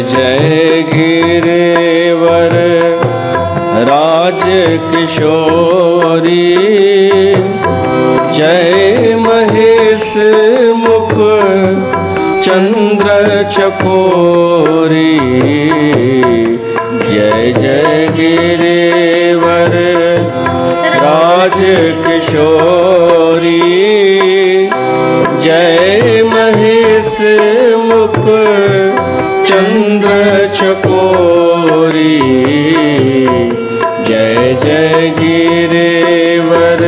जय गिरिवर राज किशोरी, जय महेश मुख चंद्र चकोरी। जय जय गिरिवर राज किशोरी, जय महेश मुख चंद्र चकोरी। जय जय गिरिवर।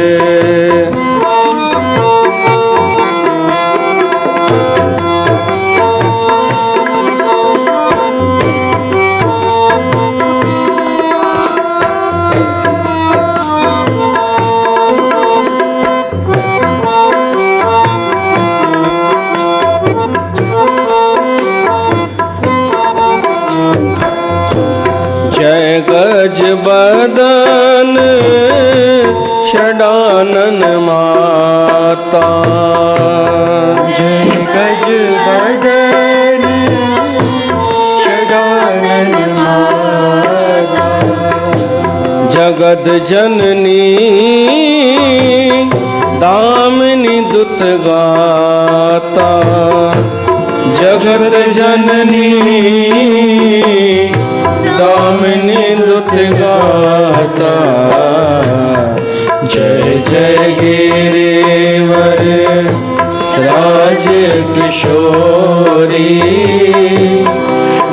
जय गज बदन षडानन माता, जय गज बदन षडानन माता। जगत जननी दामिनी दुत गाता, जगत जननी दामिनी दुत गाता। जय जय गिरिवर राज किशोरी,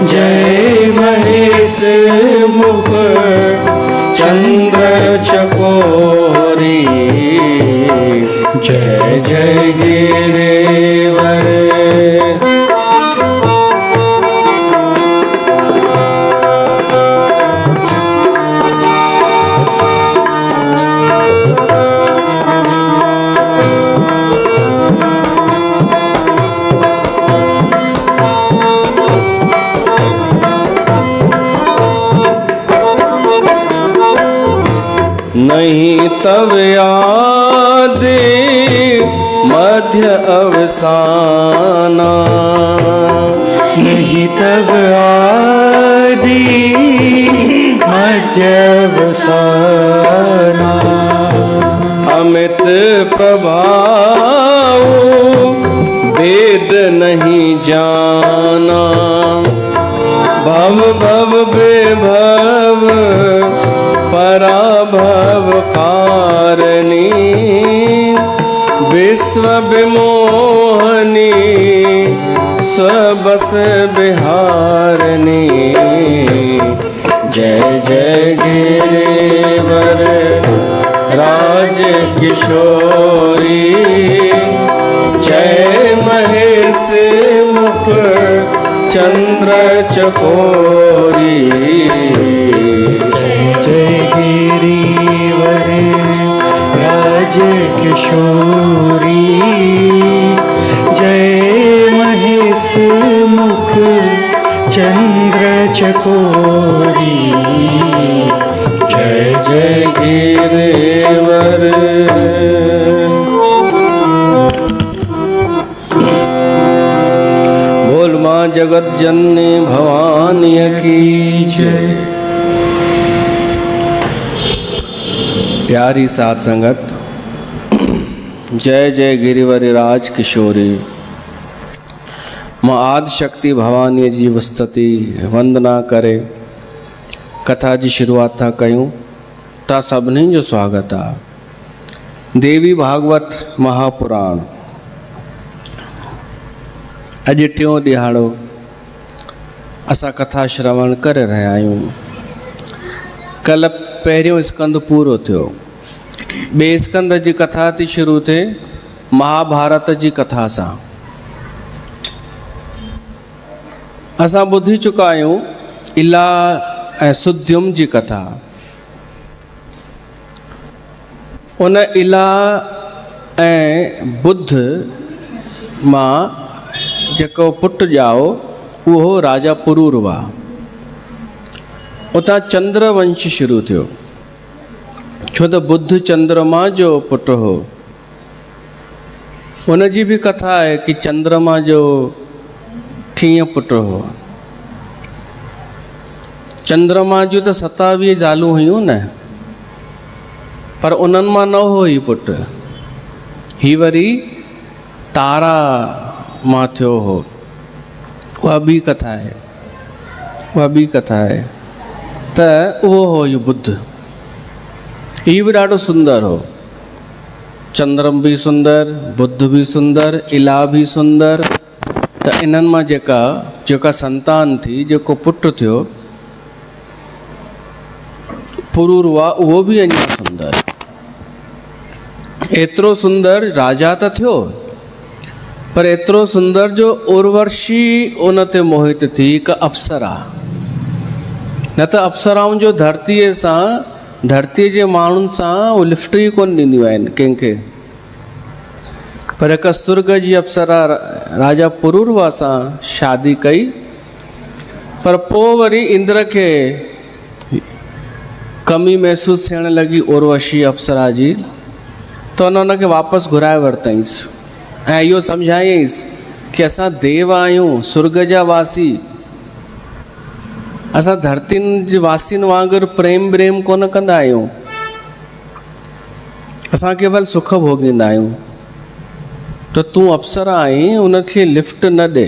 जय महेश मुख चंद्र चकोरी। जय जय गिरिवर। नहीं तब आदि मध्य अवसाना, नहीं तब आदि मध्य अवसाना। अमित प्रभाव वेद नहीं जाना, भव भव विभव पराभव कारिणी। विश्व विमोहनी स्वबस बिहारिणी। जय जय गिरिवर राज किशोरी, जय महेश मुख चंद्र चकोरी। जय गिरिवर राज किशोरी, जय महेश मुख चंद्र चकोरी। जय जय गिरिवर। बोल माँ जगत जननी भवानी की जय। प्यारी साथ संगत, जय जय गिरिवर राज किशोरी। माँ आदि शक्ति भवानी जी वस्तति वंदना करे। कथा जी शुरुआत था कयूं ता सभिनी जो स्वागत आ। देवी भागवत महापुराण अॼु टियों ॾिहाड़ो असां कथा श्रवण करे रहिया आहियूं। कल पहिरियों स्कंद पूरो थियो, ॿिए स्कंद जी कथा थी शुरू थिए महाभारत जी कथा सां। असां ॿुधी चुका आहियूं इला ऐं सुद्युम जी कथा। उन इला ऐं बुद्ध मां जेको पुटु ॼाओ उहो राजा पुरूरवा। उतां चंद्रवंश शुरू थियो, छो त बुद्ध चंद्रमा जो पुटु हो। उन जी बि कथा आहे कि चंद्रमा जो 6 पुट हो। चंद्रमा जूं त 27 ज़ालूं हुयूं न, पर उन्हनि मां न हो ही पुटु, ही वरी तारा मां थियो हो। उहा ॿी कथा आहे, उहा ॿी कथा आहे। त उहो हो इहो बुद्ध, हीउ बि ॾाढो सुंदर हो। चंद्रम बि सुंदर, बुद्ध बि सुंदर, इला बि सुंदर। त इन्हनि मां जेका संतान थी, जेको पुटु थियो पुरूरवा, उहो बि अञा सुंदर। एतिरो सुंदर राजा त थियो, पर एतिरो सुंदर जो उर्वशी उन ते मोहित थी, हिकु अप्सरा। न त अप्सराउनि जो धरतीअ जे माण्हुनि सां उहो लिफ्ट ई कोन ॾींदियूं आहिनि कंहिंखे, पर हिकु सुर्ग जी अप्सरा राजा पुरूरवा सां शादी कई। पर पोइ वरी इंद्र खे कमी महसूसु थियण लॻी उर्वशी अप्सरा जी, त उनखे वापसि घुराए वरितईंसि ऐं इहो सम्झायईंसि कि असां देव आहियूं, सुर्ग जा वासी। असां धरतीनि जे वासियुनि वांगुरु प्रेम ब्रेम कोन कंदा आहियूं, असां केवल सुख भोॻींदा आहियूं। त तूं अप्सरा आहीं, उनखे लिफ्ट न ॾे,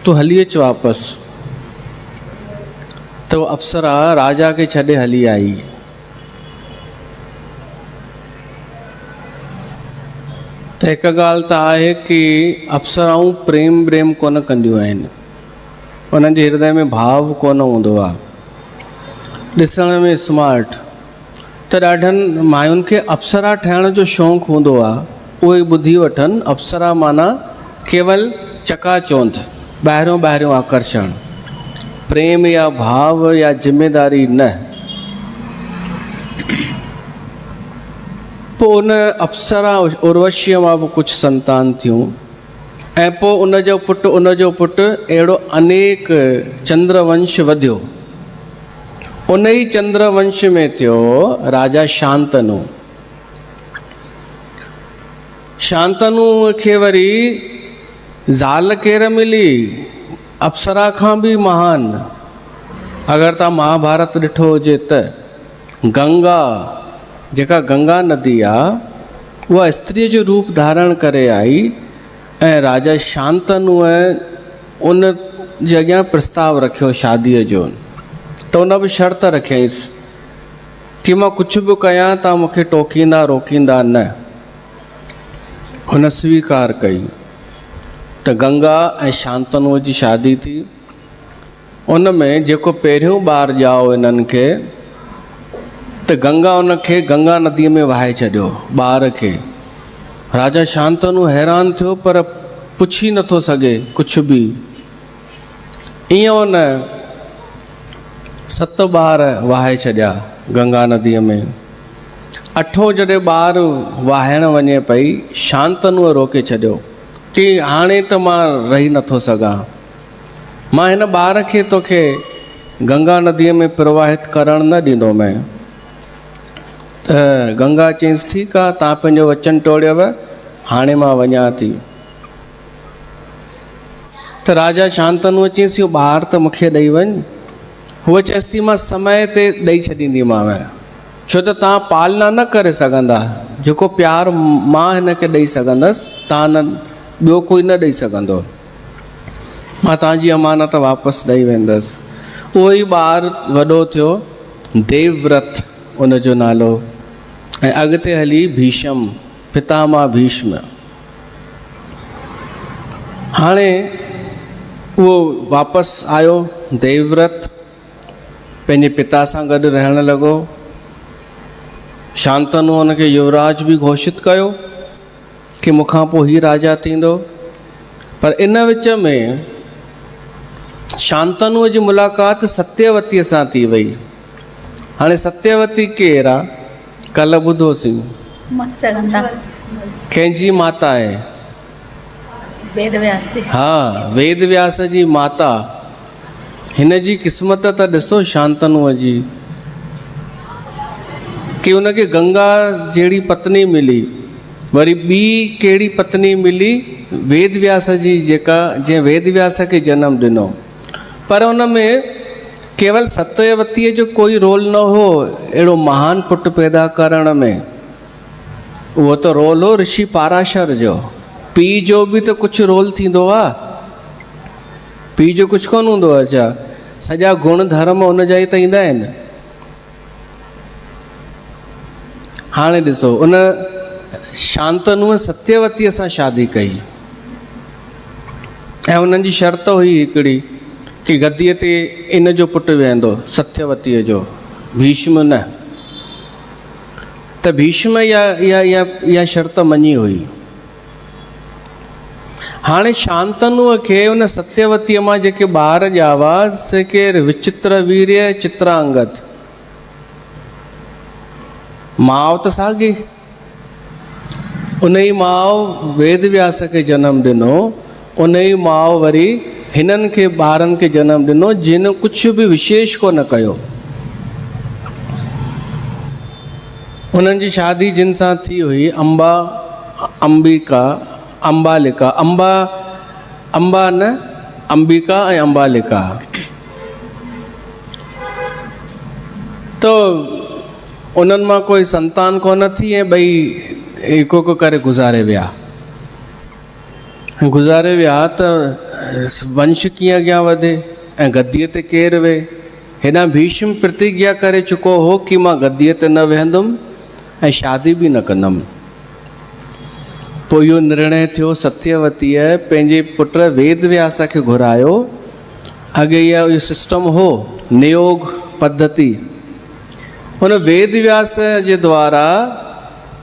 तूं हली अच वापसि। त उहा अप्सरा राजा खे छॾे हली आई। त हिकु ॻाल्हि त आहे कि अप्सराऊं प्रेम ब्रेम कोन कंदियूं आहिनि, उन्हनि जे हृदय में भाव कोन हूंदो आहे, ॾिसण में स्मार्ट। त ॾाढनि मायुनि खे अप्सरा ठहिण जो शौक़ु हूंदो आहे, उहे ॿुधी वठनि अप्सरा माना केवल चकाचौंध, ॿाहिरियों आकर्षण, प्रेम या भाव या जिम्मेदारी न। पोइ उन अप्सरा उर्वशीअ मां बि कुझु संतान थियूं ऐं पोइ उनजो पुटु अहिड़ो अनेक चंद्रवंश वधियो। उन ई चंद्रवंश में थियो राजा शांतनु। शांतनु खे वरी ज़ाल केर मिली, अप्सरा खां बि महान। अगरि तव्हां महाभारत ॾिठो हुजे त गंगा, जेका गंगा नदी आहे, उहा स्त्रीअ जो रूप धारण करे आई ऐं राजा शांतनुअ उन जे अॻियां प्रस्ताव रखियो शादीअ जो। त उन बि शर्त रखियईंसि कि मां कुझु बि कयां, तव्हां मूंखे टोकींदा रोकींदा न। हुन स्वीकार कई। त गंगा ऐं शांतनुअ जी शादी थी। उन में जेको पहिरियों ॿारु ॼाओ इन्हनि खे, त गंगा उनखे गंगा नदीअ में वहाए छॾियो ॿार खे। राजा शांतनु हैरान थियो, पर पुछी नथो सघे कुझु बि। ईअं उन 7 ॿार वहाए छॾिया गंगा नदीअ में। 8हों जॾहिं ॿारु वाहिण वञे पई, शांतनुअ रोके छॾियो कि हाणे त मां रही नथो सघां, मां हिन ॿार खे तोखे गंगा नदीअ में प्रवाहित करणु न ॾींदोमांइ। त गंगा चयईंसि ठीकु आहे, तव्हां पंहिंजो वचन टोड़ियव, हाणे मां वञा थी। त राजा शांतनुअ चयईंसि इहो ॿारु त मूंखे ॾेई वञ। हूअ चयसि थी मां समय ते ॾेई छॾींदीमांव, छो त तव्हां पालना न करे सघंदा, जेको प्यारु मां हिन खे ॾेई सघंदसि, तव्हां न, ॿियो कोई न ॾेई सघंदो। मां तव्हांजी अमानत वापसि ॾेई वेंदसि। उहो ई ॿारु वॾो थियो, देवव्रत उनजो नालो, ऐं अॻिते हली भीष्म, पितामह भीष्म। हाणे उहो वापसि आयो देवव्रत, पंहिंजे पिता सां गॾु रहण लॻो। शांतनु हुनखे युवराज बि घोषित कयो कि मूंखां पोइ ही राजा थींदो। पर इन विच में शांतनुअ जी मुलाक़ात सत्यवतीअ सां थी वई। हाणे सत्यवती केरु आहे? कल्ह ॿुधोसीं, कंहिंजी माता आहे? वेदव्यास। हा, वेदव्यास जी माता। हिन जी क़िस्मत त ॾिसो शांतनुअ जी, कि उनखे गंगा जहिड़ी पत्नी मिली, वरी ॿी कहिड़ी पत्नी मिली? वेदव्यास जी, जेका जंहिं वेदव्यास खे जनमु ॾिनो। पर उन में केवल सत्यवतीअ जो कोई रोल न हो अहिड़ो महान पुट पैदा करण में, उहो त रोल हो ऋषि पाराशर जो। पीउ जो बि त कुझु रोल थींदो आहे, पीउ जो कुझु कोन हूंदो आहे छा? सॼा गुण धर्म उन जा ई त ईंदा आहिनि। हाणे ॾिसो, उन शांतनुअ सत्यवतीअ सां शादी कई ऐं उन्हनि जी शर्त हुई हिकिड़ी कि गद्दीअ ते इन जो पुटु वेहंदो, सत्यवतीअ जो, भीष्म न। त भीष्म इहा शर्त मञी हुई। हाणे शांतनुअ खे उन सत्यवतीअ मां जेके ॿार ॼावा से केरु? विचित्र वीर्य चित्रांगद। माउ त साॻी, उन ई माउ वेद व्यास खे जनमु ॾिनो, उन ई माउ वरी हिननि खे ॿारनि खे जनमु ॾिनो जिन कुझु बि विशेष कोन कयो। उन्हनि जी शादी जिन सां थी हुई, अंबालिका, अंबा न, अंबिका ऐं अंबालिका। तो उन्हनि मां कोई संतान कोन थी ऐं ॿई हिकु हिकु करे गुज़ारे विया त वंश कीअं अॻियां वधे ऐं गद्दीअ ते केरु वेहे? हेॾां भीष्म प्रतिज्ञा करे चुको हो कि मां गद्दीअ ते न वेहंदुमि ऐं शादी बि न कंदुमि। पोइ इहो निर्णय थियो, सत्यवतीअ पंहिंजे पुट वेद व्यास खे घुरायो। अॻे इहो सिस्टम हो, नियोग पद्धति। उन वेद व्यास जे द्वारा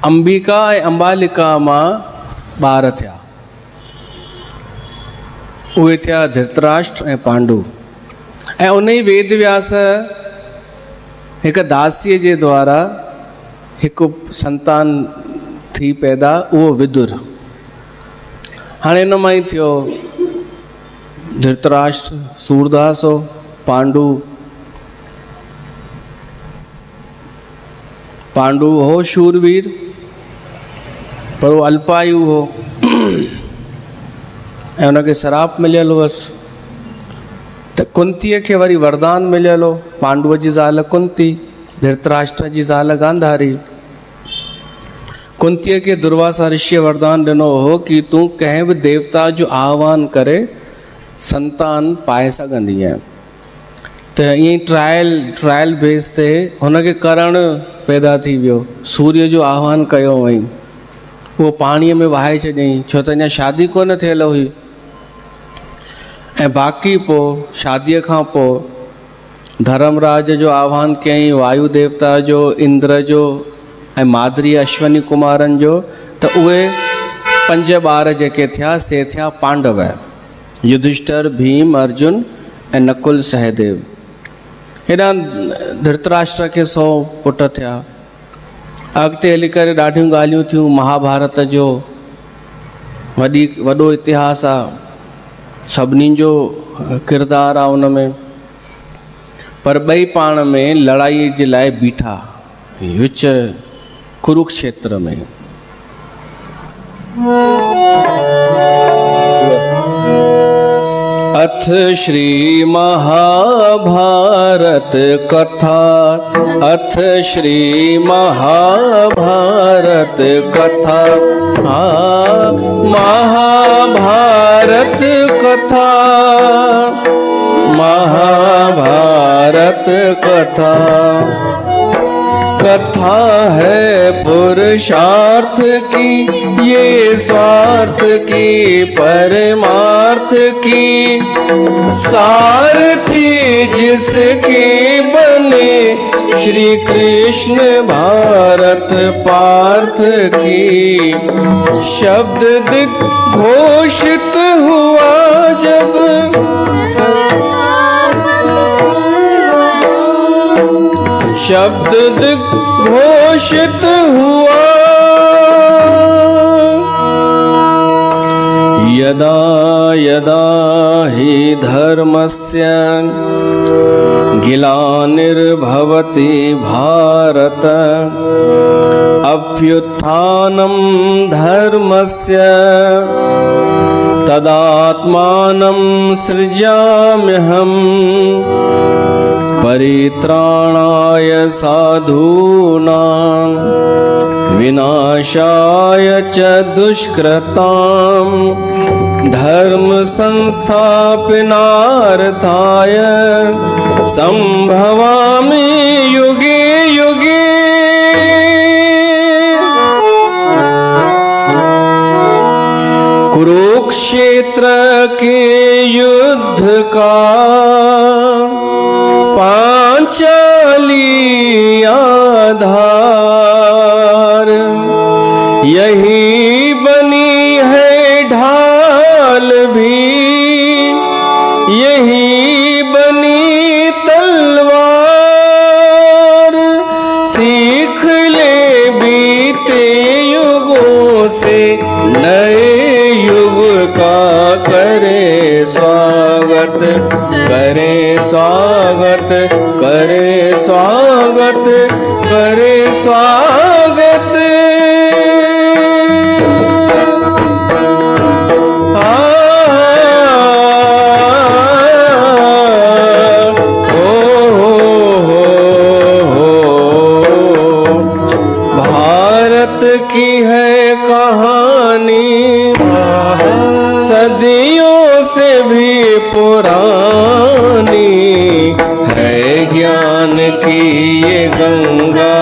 अंबिका ऐं अंबालिका मां ॿार थिया। उहे थिया धृतराष्ट्र ऐं पांडु। ऐं उन ई वेद व्यास हिकु दासीअ जे द्वारा हिकु संतान थी पैदा, उहो विदुर। हाणे इन मां ई थियो धृतराष्ट्र सूरदास हो, पांडु हो शूरवीर, पर वो अल्पायु हो ऐं उनखे श्राप मिलियल हुअसि। त कुंतीअ खे वरी वरदान मिलियल हो, पांडुअ जी ज़ाल कुंती, धृतराष्ट्र जी ज़ाल गांधारी। कुंतीअ खे दुर्वासा ऋषिअ वरदान ॾिनो हो कि तूं कंहिं बि देवता जो आह्वान करे संतान पाए सघंदी आहे। त ईअं ई ट्रायल बेस ते हुनखे करणु पैदा थी वियो। सूर्य जो आह्वान कयो हुअईं, उहो पाणीअ में वहाए छॾियईं, छो त अञा शादी कोन थियल हुई। ऐं बाक़ी पोइ शादीअ खां पोइ धर्मराज जो आह्वान कयईं, वायु देवता जो, इंद्र जो ऐं माद्री अश्वनी कुमारनि जो। त उहे 5 ॿार जेके थिया से थिया पांडव, युधिष्ठिर, भीम, अर्जुन ऐं नकुल सहदेव। हेॾां धृतराष्ट्र खे 100 पुट थिया। अॻिते हली करे ॾाढियूं ॻाल्हियूं थियूं। महाभारत जो वॾो इतिहास आहे, सभिनी जो किरदारु आहे उन में। पर ॿई पाण में लड़ाई जे लाइ बीठा विच कुरुक्षेत्र में। अथ श्री महाभारत कथा, अथ श्री महाभारत कथा, महाभारत कथा, महाभारत कथा। कथा है पुरुषार्थ की, ये स्वार्थ की, परमार्थ की, सारथी जिसके बने श्री कृष्ण भारत पार्थ की। शब्द दिग्घोषित हुआ जब, शब्द दिग्घोषित हुआ, यदा यदा हि धर्मस्य ग्लानिर्भवति भारत, अभ्युत्थानं धर्मस्य तदात्मानं सृजाम्यहम्। परित्राणाय साधूनां विनाशाय च दुष्कृतां धर्म संस्थापनार्थाय संभवामि युगे युगे। कुरुक्षेत्र के युद्ध का पांचाली आधार, यही बनी है ढाल भी, यही बनी तलवार। सीख ले बीते युगों से नए युग का करे स्वागत, करे स्वागत, करे स्वागत, करे स्वागत। भारत की है कहानी सदियों से भी पुरानी, है ज्ञान की ये गंगा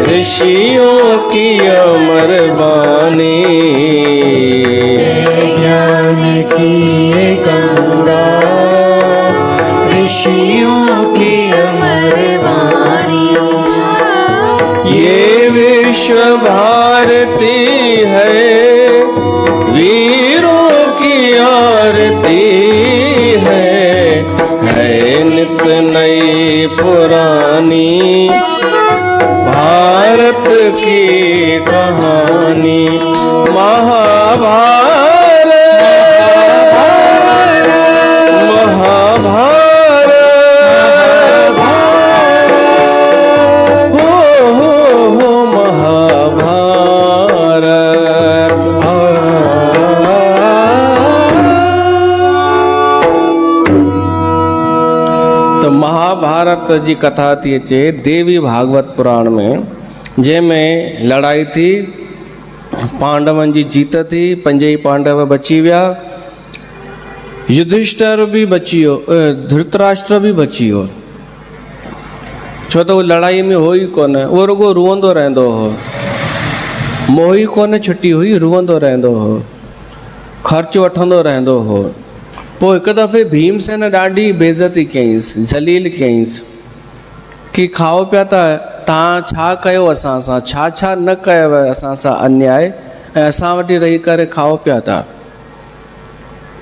ऋषियों की अमर वाणी। ज्ञान की ये गंगा ऋषियों की अमर वाणी। ये विश्व भारती है, वीरों की आरती है नित नई पुरानी भारत की कहानी। महाभारत, महाभारत, हो महाभारत। तो महाभारत जी कथा थी अचे देवी भागवत पुराण में, जंहिंमें लड़ाई थी, पांडवन जी जीत थी, 5 पांडव बची विया, युधिष्ठिर भी बची वियो, धृतराष्ट्र भी बची वियो। छो तो वो लड़ाई में हो ही कोन, वो रुगो रुअंदो रहंदो हो, मोही कोन छुट्टी हुई, रुअंदो रहंदो हो, ख़र्च वठंदो रहंदो हो। पोइ हिकु दफ़े भीमसेन ॾाढी बेइज़ती कयईंसि, ज़लील कयईंसि कि खाओ पिया त तव्हां छा कयो असां सां, छा छा न कयव असां सां अन्याय, ऐं असां वटि रही करे खाओ पिया था।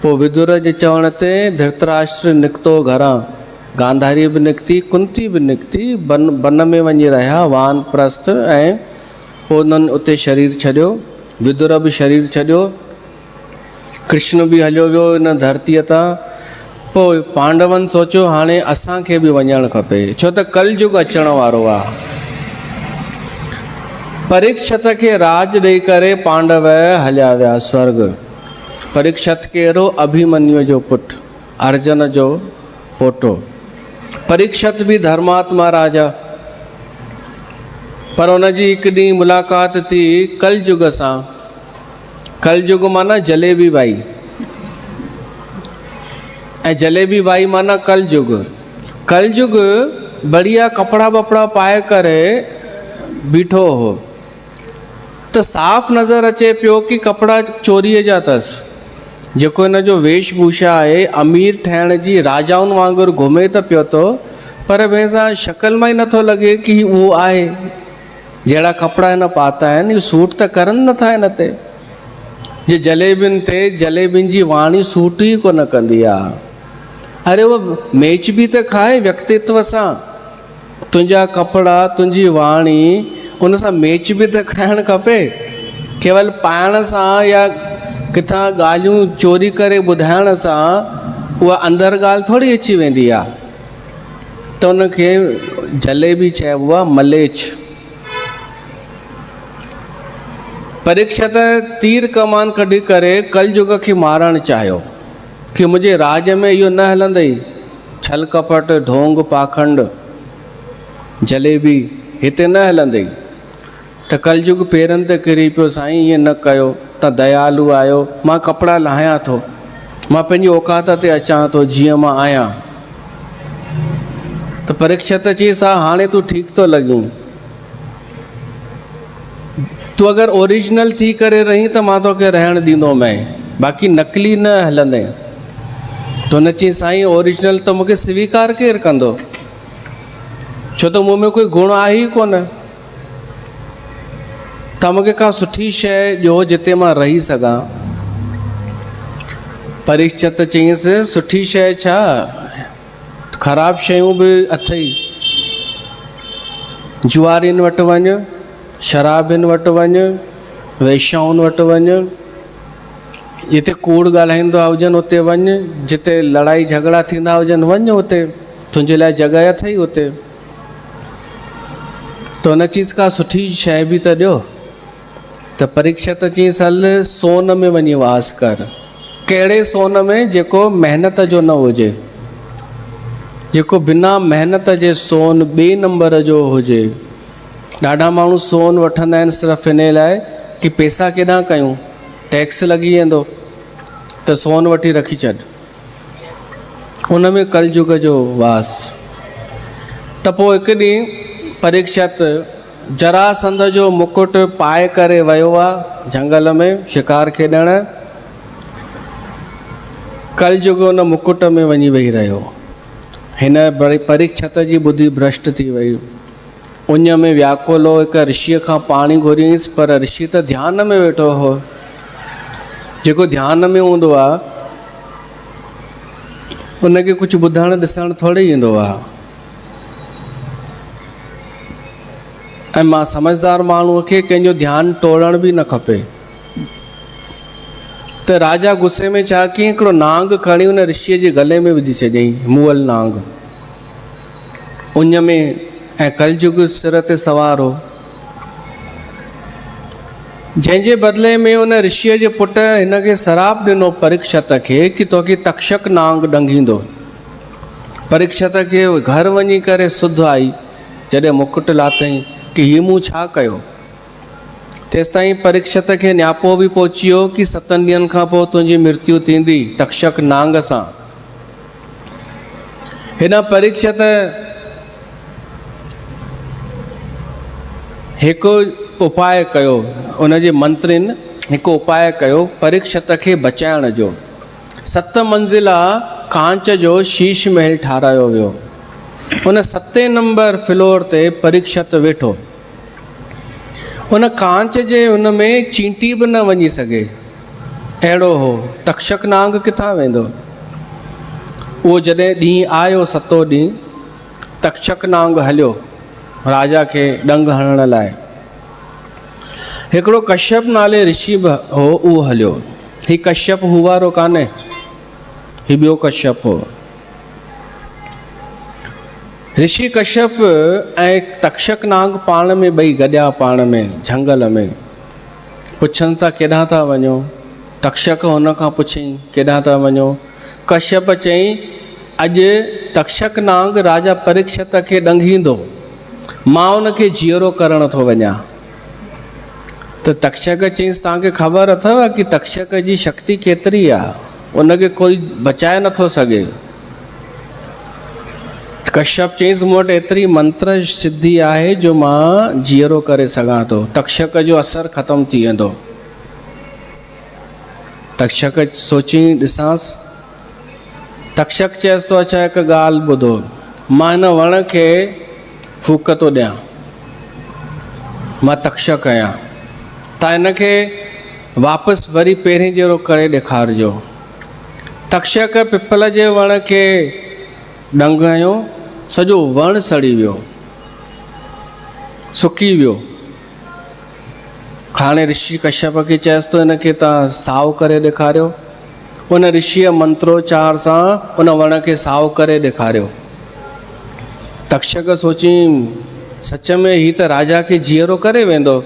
पोइ विदुर जे चवण ते धृतराष्ट्र निकितो घरां, गांधारी बि निकिती, कुंती बि निकिती, वन में वञी रहिया वानप्रस्थ, ऐं पोइ उन्हनि उते शरीर छॾियो, विदुर बि शरीर छॾियो, कृष्ण बि हलियो वियो इन धरतीअ तां। पोइ पांडवनि सोचियो हाणे असांखे बि वञणु खपे, छो त कलयुग अचण वारो आहे। परीक्षित खे राज ॾेई करे पांडव हलिया विया स्वर्ग। परीक्षित कहिड़ो? अभिमन्यु जो पुटु, अर्जुन जो पोटो। परीक्षित भी धर्मात्मा राजा, पर उनजी हिकु ॾींहुं मुलाक़ात थी कलयुग सां। कलयुग माना जलेबी बाई, ऐं जलेबी बाई माना कलयुग। कलयुग बढ़िया कपड़ा वपड़ा पाए करे बीठो हो, तो साफ़ नज़र अचे पियो कि कपड़ा चोरीअ जा अथसि। जेको इन जो वेशभूषा आहे अमीर ठहिण जी, राजाउनि वांगुरु घुमे त पियो थो, पर भैंसा शक्ल मां ई नथो लॻे कि उहो आहे। जहिड़ा कपिड़ा हिन पाता आहिनि, इहो सूट त करनि नथा हिन ते। जे जलेबियुनि ते जलेबियुनि जी वाणी सूट ई कोन कंदी आहे। अरे वो मैच बि त खाए व्यक्तित्व सां, तुंहिंजा कपिड़ा तुंहिंजी वाणी उन सां मैच बि त खाइणु खपे। केवल पाइण सां या किथां ॻाल्हियूं चोरी करे ॿुधाइण सां उहा अंदरि ॻाल्हि थोरी अची वेंदी आहे। त उनखे जलेबी चइबो आहे, मलेच। परीक्षित तीर कमान कढी करे कलयुग खे मारणु चाहियो कि मुंहिंजे राज में इहो न हलंदई, छल कपट ढोंग पाखंड जलेबी हिते न हलंदे। त कलयुग पेरनि ते किरी पियो, साईं ईअं न कयो, तव्हां दयालु आहियो, मां कपिड़ा लाहियां थो, मां पंहिंजी औकात ते अचां थो जीअं मां आहियां। त परीक्षित चयईंसि हा हाणे तूं ठीकु थो लॻीं, तूं अगरि ओरिजिनल थी करे रहीं त मां तोखे रहणु ॾींदोमांइ, बाक़ी नकली न हलंदे। त हुन चई साईं ओरिजिनल त मूंखे स्वीकार केरु कंदो, छो त मूं में कोई गुण आहे ई कोन। तव्हां मूंखे का सुठी शइ ॾियो जिते मां रही सघां। परीक्षित चयईंसि सुठी शइ छा, ख़राबु शयूं बि अथई, जुआरियुनि वटि वञु, शराबियुनि वटि वञु, वेश्याउनि वटि वञु, जिते कूड़ ॻाल्हाईंदा हुजनि उते वञु, जिते लड़ाई झगड़ा थींदा हुजनि वञु, उते तुंहिंजे लाइ जॻह अथई उते। त हुन चीज़ का सुठी शइ बि त ॾियो। त परीक्षित चयईंसि हल सोन में वञी वास कर। कहिड़े सोन में, जेको महिनत जो न हुजे, जेको बिना महिनत जे सोन ॿिए नंबर जो हुजे। ॾाढा माण्हू सोन वठंदा आहिनि सिर्फ़ु इन लाइ कि पैसा केॾां कयूं, टैक्स लॻी वेंदो, त सोन वठी रखी छॾ, उन में कलयुग जो वास। त पोइ हिकु ॾींहुं परीक्षित जरासंध जो मुकुट पाए करे वियो आहे झंगल में शिकार खेॾण। कलयुग उन मुकुट में वञी वेही रहियो। हिन परीक्षित जी बुद्धि भ्रष्ट थी वई। उञ में व्याकुल हो, हिकु ऋषिअ खां पाणी घुरियईंसि, पर ऋषि त ध्यान में वेठो हो। जेको ध्यान में हूंदो आहे उनखे कुझु ॿुधणु ॾिसणु थोरी ईंदो आहे। ऐं मां समझदार माण्हूअ खे कंहिंजो ध्यानु टोड़ण बि न खपे। त राजा गुस्से में छा कयईं, हिकिड़ो नांग खणी हुन ऋषिअ जे गले में विझी छॾियईं, मुअल नांग उञ में, ऐं कलयुग सिर ते सवार हो। जंहिंजे बदिले में उन ऋषिअ जे पुट हिनखे श्राप ॾिनो परीक्षित खे कि तोखे तक्षक नांग ॾंघींदो। परीक्षित खे घर वञी करे सुध आई जॾहिं मुकुट लाथईं कि हीउ मूं छा कयो। तेसिताईं परीक्षित खे न्यापो बि पहुची वियो कि 7 ॾींहंनि खां पोइ तुंहिंजी मृत्यु थींदी तक्षक नांग सां। हिन परीक्षित हिकु उपाय कयो, उनजे मंत्रिनि हिकु उपाय कयो परीक्षित खे बचाइण जो। 7 मंज़िला कांच जो शीश महल ठारायो वियो। उन 7 नंबर फ्लोर ते परीक्षित वेठो। उन कांच जे उन में चींटी बि न वञी सघे, अहिड़ो हो। तक्षक नांग किथां वेंदो। उहो जॾहिं ॾींहुं आयो 7हों ॾींहुं, तक्षक नांग हलियो राजा खे ॾंग हणण लाइ। हिकिड़ो कश्यप नाले ऋषि बि हो, उहो हलियो। ही कश्यप हू वारो कान्हे, ही ॿियो कश्यप हो। ऋषि कश्यप ऐं तक्षक नांग पाण में ॿई गॾिया, पाण में झंगल में। पुछनि था केॾां था वञो। तक्षक हुन खां पुछईं केॾां था वञो। कश्यप चईं अॼु तक्षक नांग राजा परीक्षित खे ॾंघींदो, मां उनखे जीअरो करण थो वञा। त तक्षक चईंसि तव्हांखे ख़बर अथव कि तक्षक जी शक्ति केतिरी आहे, उनखे कोई बचाए नथो सघे। कश्यप चईंसि मूं वटि एतिरी मंत्र सिद्धि आहे जो मां जीअरो करे सघां थो, तक्षक जो असरु ख़तमु थी वेंदो। तक्षक सोची ॾिसांसि। तक्षक चएसि थो अच्छा हिकु ॻाल्हि ॿुधो, मां हिन वण खे फूक थो ॾियां, मां तक्षक आहियां, तव्हां हिनखे वापसि वरी पहिरीं जहिड़ो करे ॾेखारिजो। तक्षक पिपल जे वण खे ॾंघायो, सॼो वण सड़ी वियो, सुकी वियो। हाणे ऋषि कश्यप खे चएसि थो हिनखे तव्हां साओ करे ॾेखारियो। उन ऋषिअ मंत्रोच्चार सां उन वण खे साओ करे ॾेखारियो। तक्षक सोची सच में ही त राजा खे जीअरो करे वेंदो।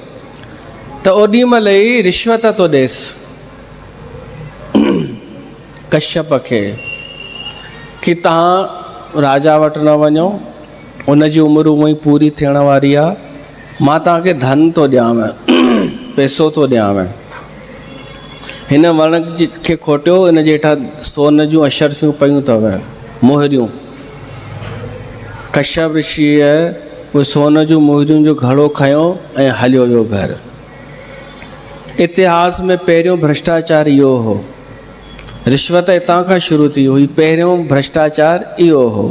त ओॾी महिल ई रिश्वत थो ॾेसि कश्यप खे कि तव्हां राजा वटि न वञो, उनजी उमिरि उअं ई पूरी थियण वारी आहे, मां तव्हांखे धन थो ॾियांव, पैसो थो ॾियांव। हिन वण खे खोटियो, इन जे हेठां सोन जूं अशर्फियूं पयूं अथव, मोहरियूं। कश्यप ऋषिअ उहे सोन जूं मोहरियुनि जो घड़ो खयो ऐं हलियो वियो घर। इतिहास में पहिरियों भ्रष्टाचार इहो हो, रिश्वत हितां खां शुरू थी हुई, पहिरियों भ्रष्टाचार इहो हो।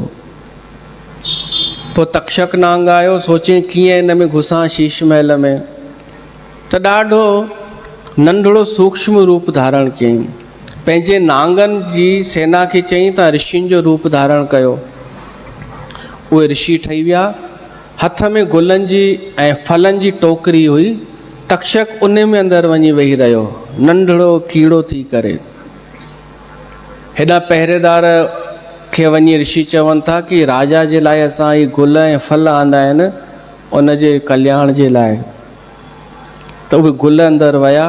पोइ तक्षक नांग आयो, सोचे कीअं हिन में घुसां शीश महल में, त ॾाढो नंढड़ो सूक्ष्म रूप धारण कयईं। पंहिंजे नांगनि जी सेना खे चयईं त ऋषियुनि जो रूप धारण कयो। उहे ऋषि ठही विया, हथ में गुलनि जी ऐं फलनि जी टोकरी हुई। तक्षक उन में अंदरि वञी वेही रहियो, नंढड़ो कीड़ो थी करे। हेॾा पहरेदार खे वञी ऋषि चवनि था कि राजा जे लाइ असां ही गुल ऐं फल आंदा आहिनि, उन जे कल्याण जे लाइ। त उहे गुल अंदरि विया,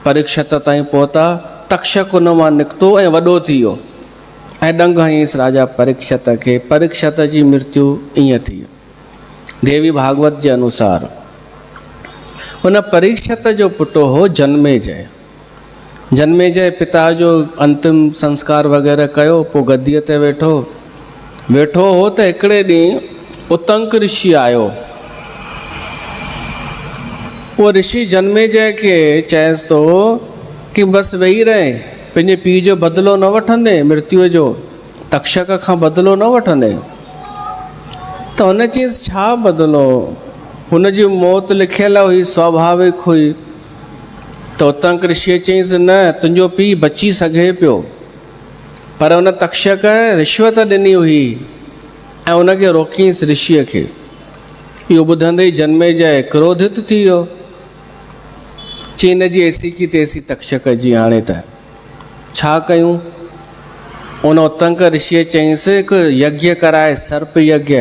परीक्षित ताईं पहुता। तक्षक उन मां निकितो ऐं वॾो थी वियो ऐं ॾंग हईंसि राजा परीक्षित खे। परीक्षित जी मृत्यु ईअं थी देवी भागवत जे अनुसार। उन परीक्षित जो पुटु हो जनमेजय। जनमेजय पिता जो अंतिम संस्कार वग़ैरह कयो, पोइ गद्दीअ ते वेठो हो त हिकिड़े ॾींहुं उतंक ऋषि आयो। उहो ऋषि जनमेजय खे चएसि थो कि बसि वेही रहे, पंहिंजे पीउ जो बदिलो न वठंदे, मृत्युअ जो, तक्षक खां बदिलो न वठंदे। त हुन चयईंसि छा बदिलो, हुनजी मौत लिखियल हुई, स्वाभाविक हुई। त उतंक ऋषिअ चयईंसि न, तुंहिंजो पीउ बची सघे पियो, पर हुन तक्षक रिश्वत ॾिनी हुई ऐं उनखे रोकियईंसि ऋषिअ खे। इहो ॿुधंदे ई जनमेजय क्रोधित थी वियो, चई हिन जी ऐसी की तैसी तक्षक जी, हाणे त छा कयूं। उन उतंक ऋषिअ चयईंसि हिकु यज्ञ कराए, सर्प यज्ञ,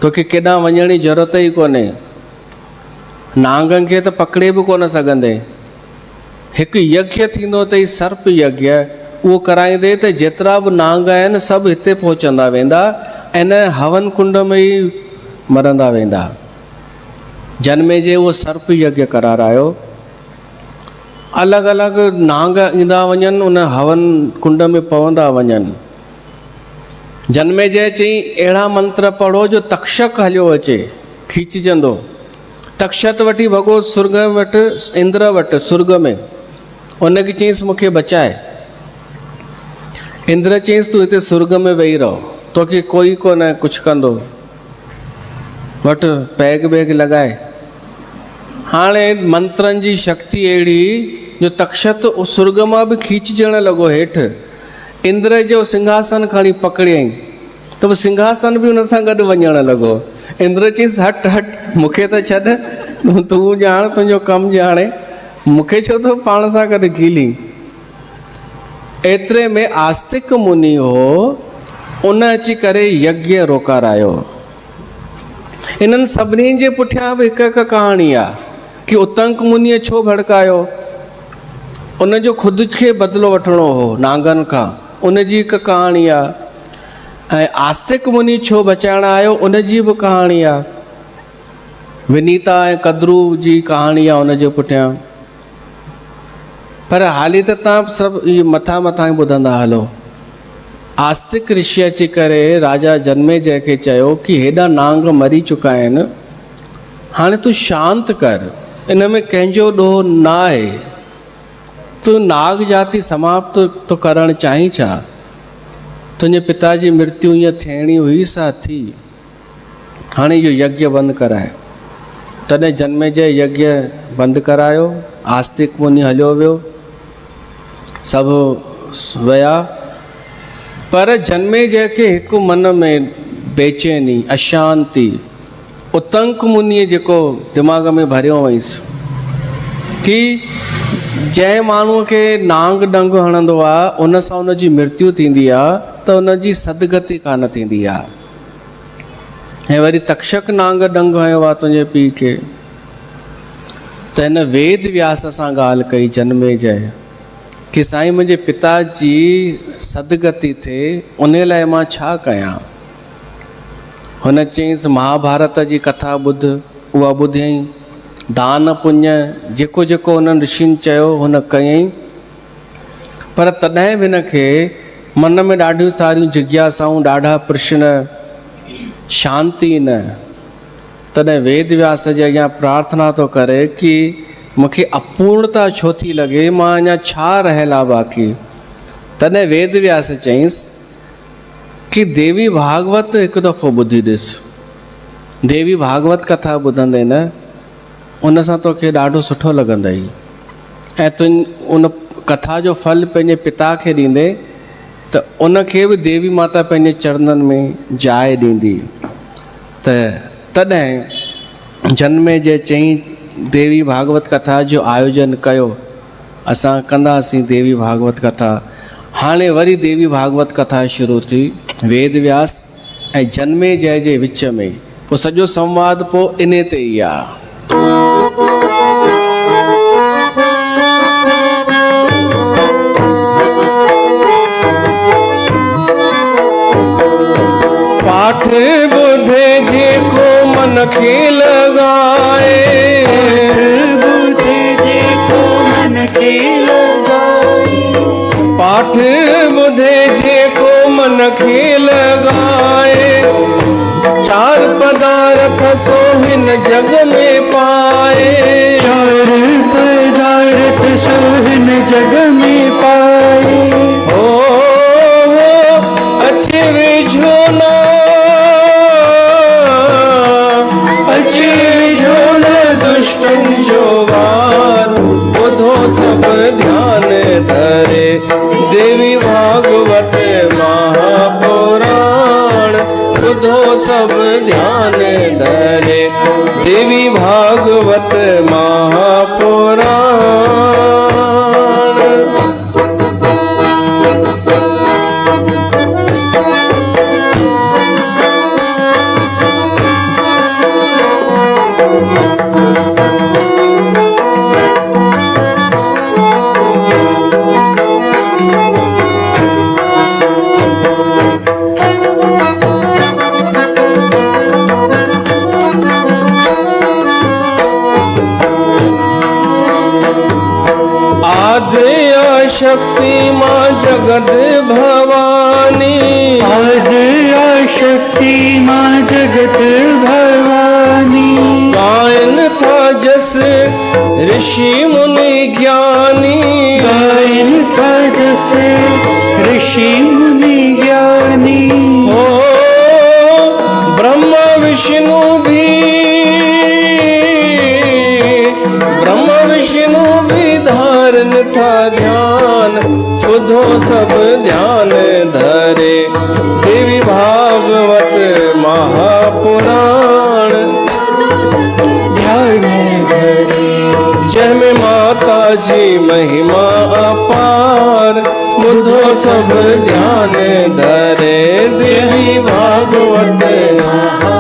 तोखे केॾांहुं वञण जी ज़रूरत ई कोन्हे, नांगनि खे त पकिड़े बि कोन सघंदे। हिकु यज्ञ थींदो अथई सर्प यज्ञ, उहो कराईंदे त जेतिरा बि नांग आहिनि सभु हिते पहुचंदा वेंदा ऐं इन हवन कुंड में ई मरंदा वेंदा। जनमेजय उहो सर्प यज्ञ करारायो। अलॻि अलॻि नांग ईंदा वञनि, उन हवन कुंड में पवंदा वञनि। जनमेजय चई अहिड़ा मंत्र पढ़ो जो तक्षक हलियो अचे, खींचजंदो। तक्षक वठी भॻो सुर्ग वटि, इंद्र वटि सुर्ग में, उनखे चयईंसि मूंखे बचाए। इंद्र चयईंसि तूं हिते सुर्ग में वेही रहो, तोखे कोई कोन कुझु कंदो, वटि पैग बैग लॻाए। हाणे मंत्रनि जी शक्ति अहिड़ी जो तक्षक सुर्ग मां बि खींचजण लॻो हेठि। इंद्र जो सिंहासन खणी पकड़ियईं त उहो सिंहासन बि हुन सां गॾु वञणु लॻो। इंद्र चयईंसि हट हट, मूंखे त छॾ, तूं ॼाण, तुंहिंजो कमु ॼाणे, मूंखे छो थो पाण सां गॾु कीली। एतिरे में आस्तिक मुनि हो, उन अची करे यज्ञ रोकारायो। इन्हनि सभिनी जे पुठियां बि हिकु हिकु कहाणी आहे कि उतंक मुनीअ छो भड़कायो, उनजो ख़ुदि खे बदिलो वठिणो हो नांगनि खां, उनजी हिकु कहाणी आहे। ऐं आस्तिक मुनि छो बचाइण आयो, उनजी बि कहाणी आहे। विनीता ऐं कद्रू जी कहाणी आहे उनजे पुठियां। पर हाली त तव्हां सभु इहे मथां मथां ई ॿुधंदा हलो। आस्तिक ऋषि अची करे राजा जनमेजय खे चयो कि हेॾा नांग मरी चुका आहिनि, हाणे तूं शांत कर, इन में कंहिंजो ॾोह न आहे। तूं नाग जाति समाप्त तो करणु चाहीं छा? तुंहिंजे पिता जी मृत्यु ईअं थियणी हुई, सा थी, हाणे इहो यज्ञ बंदि कराए। तॾहिं जनमेजय यज्ञ बंदि करायो। आस्तिक मुनि हलियो वियो, सभु विया। पर जनमेजय खे हिकु मन में बेचैनी, अशांति, उतंक मुनीअ जेको दिमाग़ में भरियो हुअसि कि जंहिं माण्हूअ खे नांग डंग हणंदो आहे उन सां उनजी मृत्यु थींदी आहे त उनजी सदगति कान थींदी आहे। ऐं वरी तक्षक नांग डंग हयो आहे तुंहिंजे पीउ खे। त हिन वेद व्यास सां ॻाल्हि कई जनमेजय कि साईं मुंहिंजे पिता जी सदगति थिए उन लाइ मां छा कयां। हुन चयईंसि महाभारत जी कथा ॿुध, उहा ॿुधियईं। दान पुण्य जेको जेको हुननि ऋषिनि चयो हुन कयईं, पर तॾहिं बि हिनखे मन में ॾाढियूं सारियूं जिज्ञासाऊं, ॾाढा प्रश्न, शांती न। तॾहिं वेद व्यास जे अॻियां प्रार्थना थो करे कि मूंखे अपूर्णता छो थी लॻे, मां अञा छा रहियल आहे बाक़ी। तॾहिं वेद व्यास चयईंसि कि देवी भागवत हिकु दफ़ो ॿुधी ॾिस। देवी भागवत कथा ॿुधंदे न उन सां तोखे ॾाढो सुठो लॻंदई ऐं तु उन कथा जो फल पंहिंजे पिता खे ॾींदे त उनखे बि देवी माता पंहिंजे चरणनि में जाइ ॾींदी। त तॾहिं जन्मे जे चई देवी भागवत कथा जो आयोजन कयो। असां कंदासीं देवी भागवत कथा। हाणे वरी देवी भागवत कथा शुरू थी वेद व्यास ऐं जन्मे जय जे विच में। पोइ सॼो संवाद पोइ इन ते ई आहे। पाठ ॿुधे जेको मन खे लॻाए, ॿुधे जेको मन खे लॻाए, पाठ ॿुधे जेको मन खे लॻाए, चार पदार्थ सो हिन जग में पाए, चार पदार्थ सो हिन जग में पाए। हो अच्छे वेझो ना, अच्छे वेझो न दुश्मन जो वार, ॿुधो सब ध्यान धरे देवी भागवत महापुराण, ॿुधो सब ध्यान धरे देवी भागवत महापुराण। शक्ति माँ जगत भवानी, आद्या शक्ति माँ जगत भवानी, गायन था जस ऋषि मुनि ज्ञानी, गायन था जस ऋषि मुनि ज्ञानी। ओ ब्रह्मा विष्णु भी, ब्रह्मा विष्णु भी धारण था ध्यान, ॿुधो सब ध्यान धरे देवी भागवत महापुराण, ध्यान धरे जय माता जी महिमा अपार, ॿुधो सब ध्यान धरे देवी भागवत महापुराण।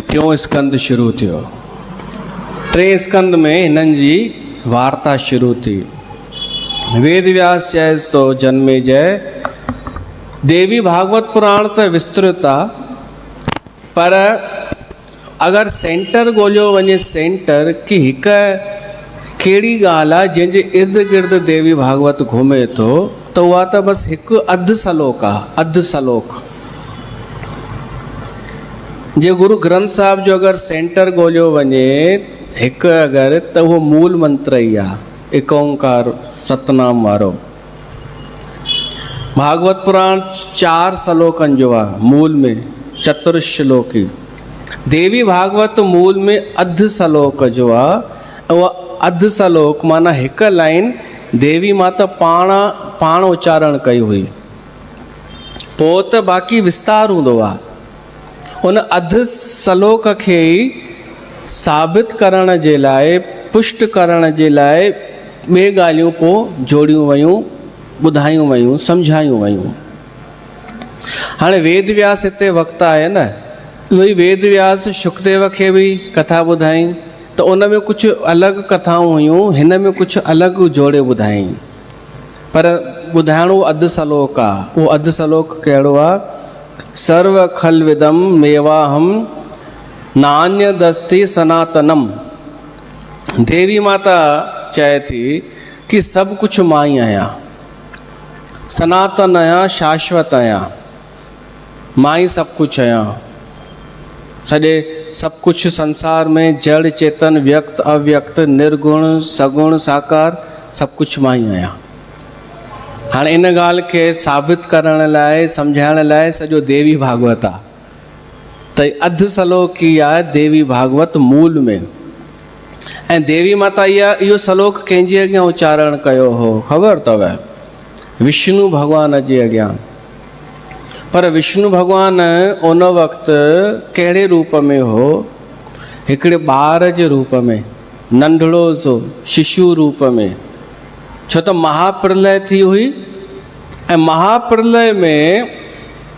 टियों स्कंद शुरू थियो। टे स्कंद में हिननि जी वार्ता शुरू थी। वेद व्यास चएसि तो जन्मे जय देवी भागवत पुराण त विस्तृत आहे, पर अगर सेंटर ॻोल्हियो वञे सेंटर कि हिक कहिड़ी ॻाल्हि आहे जंहिंजे इर्द गिर्द देवी भागवत घुमे थो, त उहा त बसि हिकु अधु सलोक आहे। अधु सलोक जे गुरु ग्रंथ साहिब जो अगरि सेंटर ॻोल्हियो वञे हिकु अगरि त उहो मूल मंत्र ई आहे, एक ओंकार सतनाम वारो। भागवत पुराण 4 श्लोकनि जो आहे मूल में, चतुर्श्लोकी। देवी भागवत मूल में अध श्लोक जो आहे, उहा अध श्लोक माना हिकु लाइन देवी माता पाण उच्चारण कई हुई, पोइ त बाक़ी विस्तार हूंदो आहे। उन अध श्लोक खे ई साबित करण जे लाइ, पुष्ट करण जे लाइ ॿिए ॻाल्हियूं पोइ जोड़ियूं वयूं, ॿुधायूं वयूं, सम्झायूं वयूं। हाणे वेद व्यास हिते वक्ता आहे न, उहो ई वेद व्यास शुकदेव खे बि कथा ॿुधाई, त उन में कुझु अलॻि कथाऊं हुयूं, हिन में कुझु अलॻि जोड़े ॿुधाई, पर ॿुधाइणो अधु श्लोक आहे। उहो अधु श्लोक कहिड़ो आहे? सर्व खलविदम मेवाहम नान्यदस्ति सनातनम। देवी माता चए थी कि सभु कुझु मां ई आहियां, सनातन आहियां, शाश्वत आहियां, मां ई सभु कुझु आहियां। सॼे सभु कुझु संसार में जड़ चेतन, व्यक्त अव्यक्त, निर्गुण सगुण साकार, सभु कुझु मां ई आहियां। हाणे इन ॻाल्हि खे साबित करण लाइ, सम्झाइण लाइ सॼो देवी भागवत आहे। त अधु श्लोक ई आहे देवी भागवत मूल में। ऐं देवी माता इहो श्लोक कंहिंजे अॻियां उच्चारण कयो हो ख़बर अथव? विष्णु भॻवान जे अॻियां। पर विष्णु भॻवान उन वक़्तु कहिड़े रूप में हो? हिकिड़े ॿार जे रूप में, नंढड़ो सो शिशु रूप में। छो त महाप्रलय थी हुई, ऐं महाप्रलय में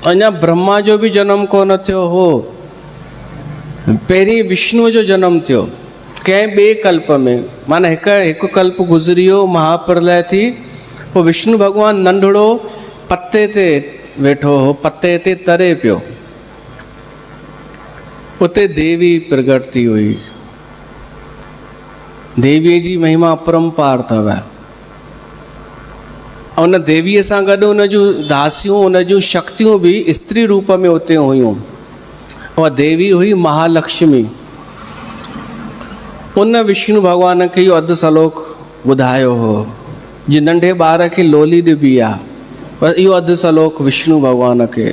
अञा ब्रह्मा जो बि जनम कोन थियो हो, पहिरीं विष्णु जो जनम थियो कंहिं ॿिए कल्प में। माना हिकु कल्प गुज़री वियो, महाप्रलय थी, पोइ विष्णु भॻवानु नंढड़ो पते ते वेठो हो, पते ते तरे पियो, उते देवी प्रगट थी हुई। देवीअ जी महिमा अपरंपार अथव। उन देवीअ सां गॾु उन जूं दासियूं, उन जूं शक्तियूं बि स्त्री रूप में उते हुयूं। उहा देवी हुई महालक्ष्मी। उन विष्णु भॻवान खे इहो अधु श्लोक ॿुधायो हो, जीअं नंढे ॿार खे लोली ॾिबी आहे, पर इहो अधु श्लोक विष्णु भॻवान खे।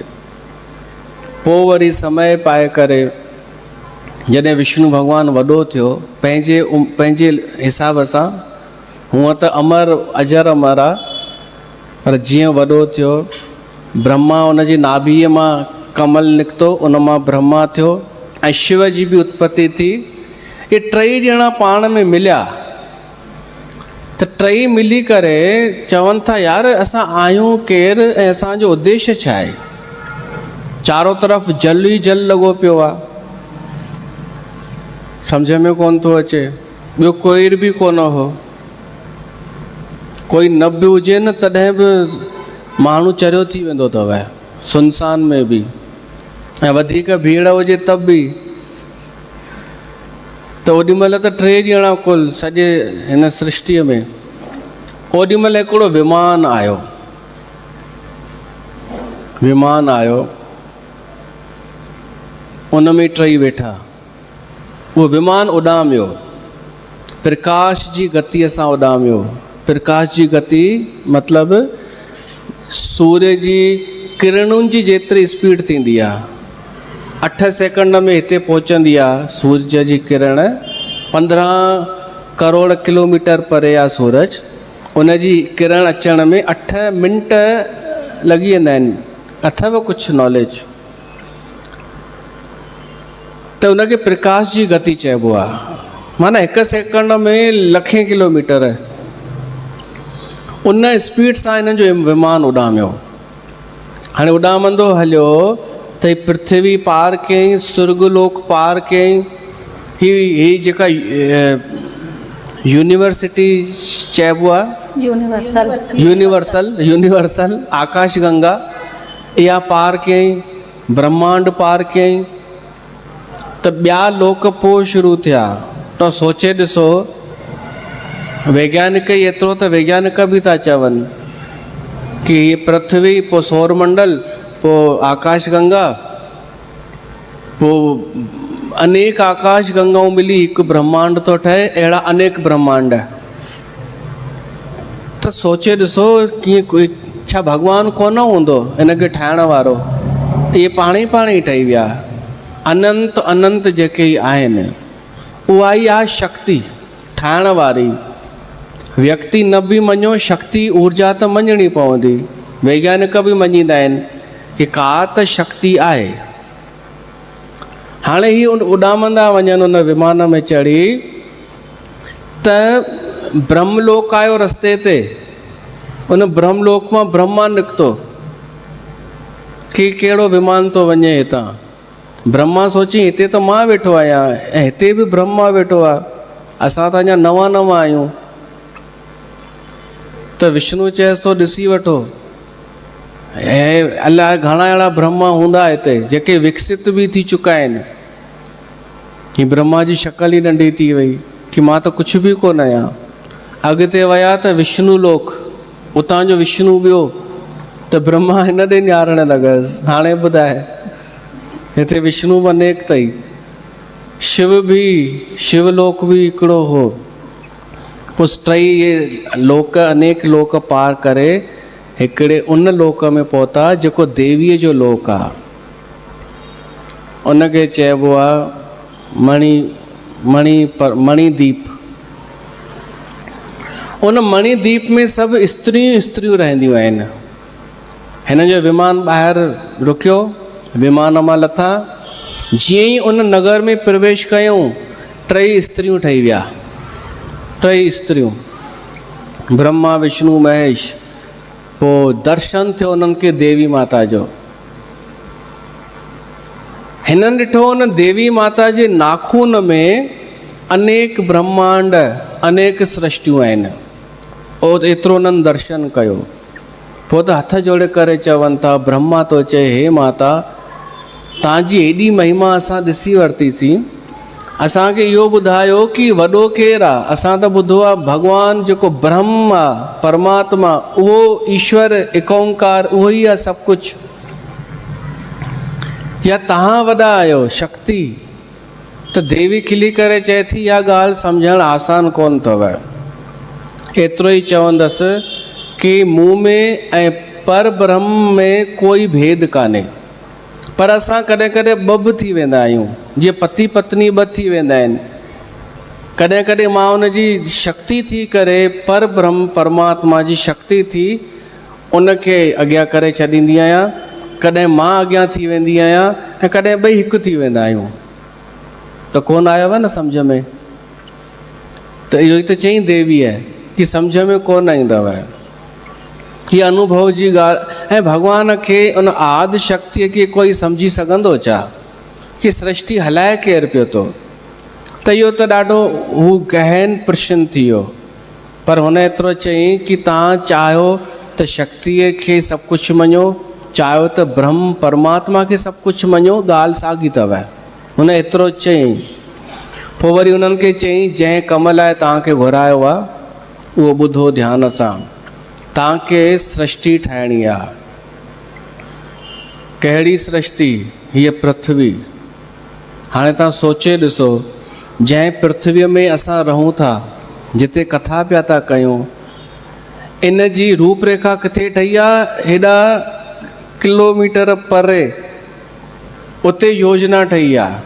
पोइ वरी समय पाए करे जॾहिं विष्णु भॻवानु वॾो थियो, पंहिंजे हिसाब सां, हूअं त अमर अजर अमर आहे, पर जीअं वॾो थियो, ब्रह्मा उन जी नाभीअ मां कमल निकितो, उन मां ब्रह्मा थियो, ऐं शिव जी बि उत्पत्ति थी। इहे टई ॼणा पाण में मिलिया, त टई मिली करे चवनि था यार असां आहियूं केरु ऐं असांजो उद्देश्य छा आहे? चारों तरफ़ जल ई जल लॻो पियो आहे, सम्झ में कोन थो अचे। ॿियो कोई बि कोन हो, कोई न बि हुजे न तॾहिं बि माण्हू चरियो थी वेंदो अथव सुनसान में बि, ऐं वधीक भीड़ हुजे त बि। त ओॾीमहिल त 3 ॼणा कुल सॼे हिन सृष्टिअ में। ओॾीमहिल हिकिड़ो विमान आयो, उन में 3 वेठा। उहो विमान उॾामियो, प्रकाश जी गतिअ सां उॾामियो। प्रकाश जी गति मतिलबु सूर्य जी किरणुनि जी जेतिरी स्पीड थींदी आहे, 8 सेकंड में हिते पहुचंदी आहे। सूरज जी किरण 15 करोड़ किलोमीटर परे आहे सूरज, उन जी किरण अचण में 8 मिंट लॻी वेंदा आहिनि। अथव कुझु नॉलेज? त उनखे प्रकाश जी गति चइबो आहे। माना 1 सेकंड में लखें किलोमीटर उन स्पीड सां हिन जो विमान उॾामियो। हाणे उॾामंदो हलियो त ही पृथ्वी पार कयईं, सुर्गलोक पार कयईं। ही जेका यूनिवर्सिटी चइबो आहे, यूनिवर्सल आकाश गंगा, इहा पार कयईं, ब्रह्मांड पार कयईं। त ॿिया लोक पोइ शुरू थिया। त सोचे ॾिसो, वैज्ञानिक एतिरो त वैज्ञानिक बि था चवनि कि पृथ्वी, पोइ सौरमंडल, पोइ आकाश गंगा, पोइ अनेक आकाश गंगाऊं मिली हिकु ब्रह्मांड थो ठहे, अहिड़ा अनेक ब्रह्मांड। त सोचे ॾिसो कीअं कोई छा भॻवानु कोन हूंदो हिनखे ठाहिण वारो? इहे पाण ई ठही विया। अनंत अनंत जेके ई आहिनि उहा ई आहे शक्ति ठाहिण वारी। व्यक्ति न बि मञो, शक्ति ऊर्जा त मञणी पवंदी। वैज्ञानिक बि मञींदा आहिनि कि का त शक्ति आहे। हाणे ही उॾामंदा वञनि उन विमान में चढ़ी त ब्रह्मलोक आयो रस्ते ते। उन ब्रह्मलोक मां ब्रह्मा निकितो कि कहिड़ो विमान थो वञे हितां। ब्रह्मा सोची हिते त मां वेठो आहियां ऐं हिते बि ब्रह्मा वेठो आहे, असां त अञा नवां नवां आहियूं। त विष्णु चएसि थो ॾिसी वठो, ऐं अलाए घणा अहिड़ा ब्रह्मा हूंदा हिते जेके विकसित बि थी चुका आहिनि। ही ब्रह्मा जी शकल ई नंढी थी वई कि मां त कुझु बि कोन आहियां। अॻिते विया त विष्णु लोक, उतां जो विष्णु वियो त ब्रह्मा हिन ॾे निहारणु लॻसि। हाणे ॿुधाए हिते विष्णु बि अनेक अथई, शिवलोक बि हिकिड़ो हो। पोइ टई इहे लोक अनेक लोक पार करे हिकिड़े उन लोक में पहुता जेको देवीअ जो लोक आहे। उनखे चइबो आहे मणिदीप। उन मणिदीप में सभु स्त्रियूं रहंदियूं आहिनि। हिन जो विमान ॿाहिरि रुकियो, विमान मां लथा, जीअं ई उन नगर में प्रवेश कयूं 3 स्त्रियूं ठही विया। 3 स्त्रियूं, ब्रह्मा विष्णु महेश। पोइ दर्शन थियो उन्हनि खे देवी माता जो। हिननि ॾिठो उन देवी माता जे नाखून में अनेक ब्रह्मांड, अनेक सृष्टियूं आहिनि। और एतिरो उन्हनि दर्शन कयो। पोइ त हथ जोड़े करे चवनि था, ब्रह्मा तो चए, हे माता तव्हांजी एॾी महिमा असां ॾिसी वरितीसीं, असांखे इहो ॿुधायो कि वॾो केरु आहे? असां त ॿुधो आहे भॻवानु जेको ब्रह्म आहे, परमात्मा, उहो ईश्वर एक ओंकार, उहो ई आहे सभु कुझु। या तव्हां वॾा आहियो शक्ति? त देवी खिली करे चए थी, इहा ॻाल्हि सम्झणु आसान कोन अथव। एतिरो ई चवंदसि कि मूं में ऐं पर ब्रह्म में कोई भेद कान्हे। पर असां कॾहिं कॾहिं ॿ बि थी वेंदा आहियूं, जीअं पति पत्नी ॿ थी वेंदा आहिनि। कॾहिं कॾहिं मां उन जी शक्ति थी करे, पर ब्रह्म परमात्मा जी शक्ति थी उनखे अॻियां करे छॾींदी आहियां। कॾहिं मां अॻियां थी वेंदी आहियां ऐं कॾहिं ॿई हिकु थी वेंदा आहियूं। त कोन आयो आहे न सम्झ में? त इहो ई त चईं देवी आहे कि सम्झ में कोन ईंदव। हीअ अनुभव जी ॻाल्हि। ऐं भॻवान खे उन आदि शक्तिअ खे कोई सम्झी सघंदो छा कि सृष्टि हलाए केरु पियो थो? त इहो त ॾाढो हू गहन प्रश्न थी वियो। पर हुन एतिरो चयईं कि तव्हां चाहियो त शक्तिअ खे सभु कुझु मञो, चाहियो त ब्रह्म परमात्मा खे सभु कुझु मञो, ॻाल्हि साॻी अथव। हुन एतिरो चयईं। पोइ वरी उन्हनि खे चयईं, जंहिं कम लाइ तव्हांखे घुरायो आहे उहो ॿुधो ध्यान सां। तव्हांखे सृष्टि ठाहिणी आहे। कहिड़ी सृष्टि? हीअ पृथ्वी। हाणे तव्हां सोचे ॾिसो, जंहिं पृथ्वीअ में असां रहूं था, जिते कथा पिया था कयूं, इन जी रूपरेखा किथे ठही आहे? हेॾा किलोमीटर परे उते योजना ठही आहे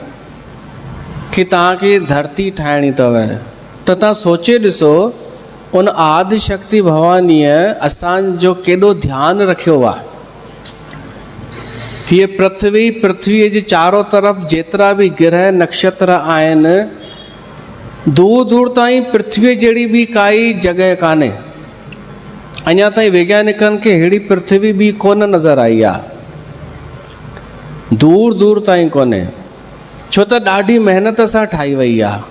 कि तव्हांखे धरती ठाहिणी अथव। त तव्हां सोचे ॾिसो, उन आदि शक्ति भवानीअ असांजो केॾो ध्यानु रखियो आहे। हीअ पृथ्वीअ जे चारो तरफ़ जेतिरा बि ग्रह नक्षत्र आहिनि, दूर दूर ताईं पृथ्वीअ जहिड़ी बि काई जॻह कान्हे। अञा ताईं वैज्ञानिकनि खे अहिड़ी पृथ्वी बि कोन नज़र आई आहे, दूर दूर ताईं कोन्हे। छो त ॾाढी महिनत सां ठाही वई आहे।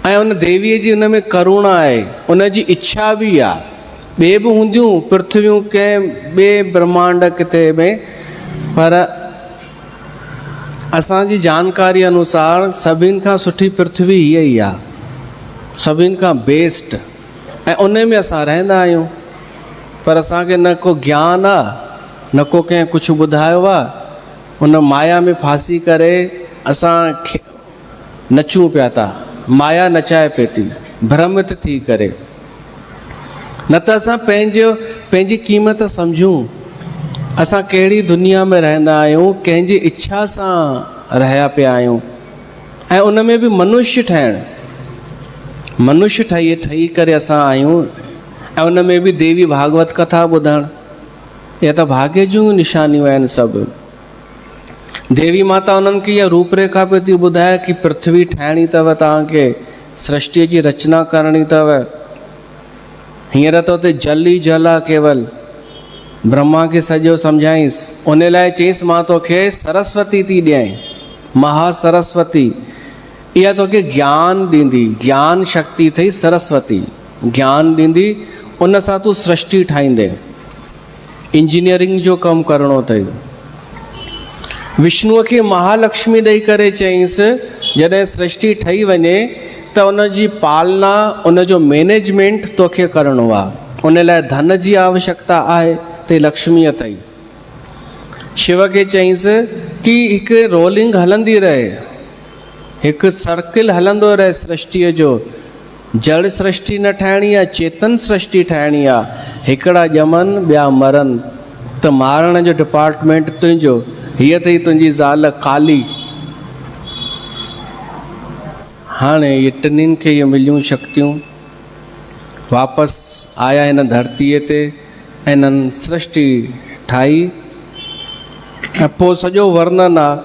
ऐं उन देवीअ जी उन में करुणा आहे, उन जी इच्छा बि आहे। ॿिए बि हूंदियूं पृथ्वियूं कंहिं ॿिए ब्रह्मांड किथे में, पर असांजी जानकारी अनुसार सभिनि खां सुठी पृथ्वी हीअ ई आहे, सभिनि खां बेस्ट। ऐं उन में असां रहंदा आहियूं। पर असांखे न को ज्ञान आहे, न को कंहिं कुझु ॿुधायो आहे, उन माया में फासी करे असां नचूं पिया था, माया नचाए पई थी भ्रमित थी करे। न त असां पंहिंजी क़ीमत सम्झूं, असां कहिड़ी दुनिया में रहंदा आहियूं, कंहिंजी इच्छा सां रहिया पिया आहियूं। ऐं उन में बि मनुष्य ठहिणु, मनुष्य ठही करे असां आहियूं। ऐं उन में बि देवी भागवत कथा ॿुधणु, इहे त भाग्य जूं निशानियूं आहिनि सभु। देवी माता उन्हनि खे इहा रूपरेखा पई थी ॿुधाए कि पृथ्वी ठाहिणी अथव, तव्हांखे सृष्टिअ जी रचना करणी अथव। हींअर त उते जल ई जल आहे केवल। ब्रह्मा खे सॼो सम्झाईंसि, उन लाइ चईंसि मां तोखे सरस्वती थी ॾियां, महासरस्वती। इहा तोखे ज्ञान ॾींदी, ज्ञान शक्ति अथई सरस्वती, ज्ञान ॾींदी। उन सां तूं सृष्टि ठाहींदे, इंजीनियरिंग जो कमु करिणो अथई। विष्णुअ खे महालक्ष्मी ॾेई करे चईंसि जॾहिं सृष्टि ठही वञे त उन जी पालना, उन जो मैनेजमेंट तोखे करिणो आहे। उन लाइ धन जी आवश्यकता आहे त लक्ष्मी अथई। शिव खे चईंसि कि हिकु रोलिंग हलंदी रहे, हिकु सर्किल हलंदो रहे सृष्टिअ जो। जड़ सृष्टि न ठाहिणी आहे, चेतन सृष्टि ठाहिणी आहे। हिकिड़ा ॼमनि ॿिया मरनि, त मारण जो डिपार्टमेंट तुंहिंजो। हीअ अथई तुंहिंजी ज़ाल काली। हाणे इहे टिनिनि खे इहे मिलियूं शक्तियूं, वापसि आया हिन धरतीअ ते, ऐं हिननि सृष्टि ठाही। ऐं पोइ सॼो वर्णन आहे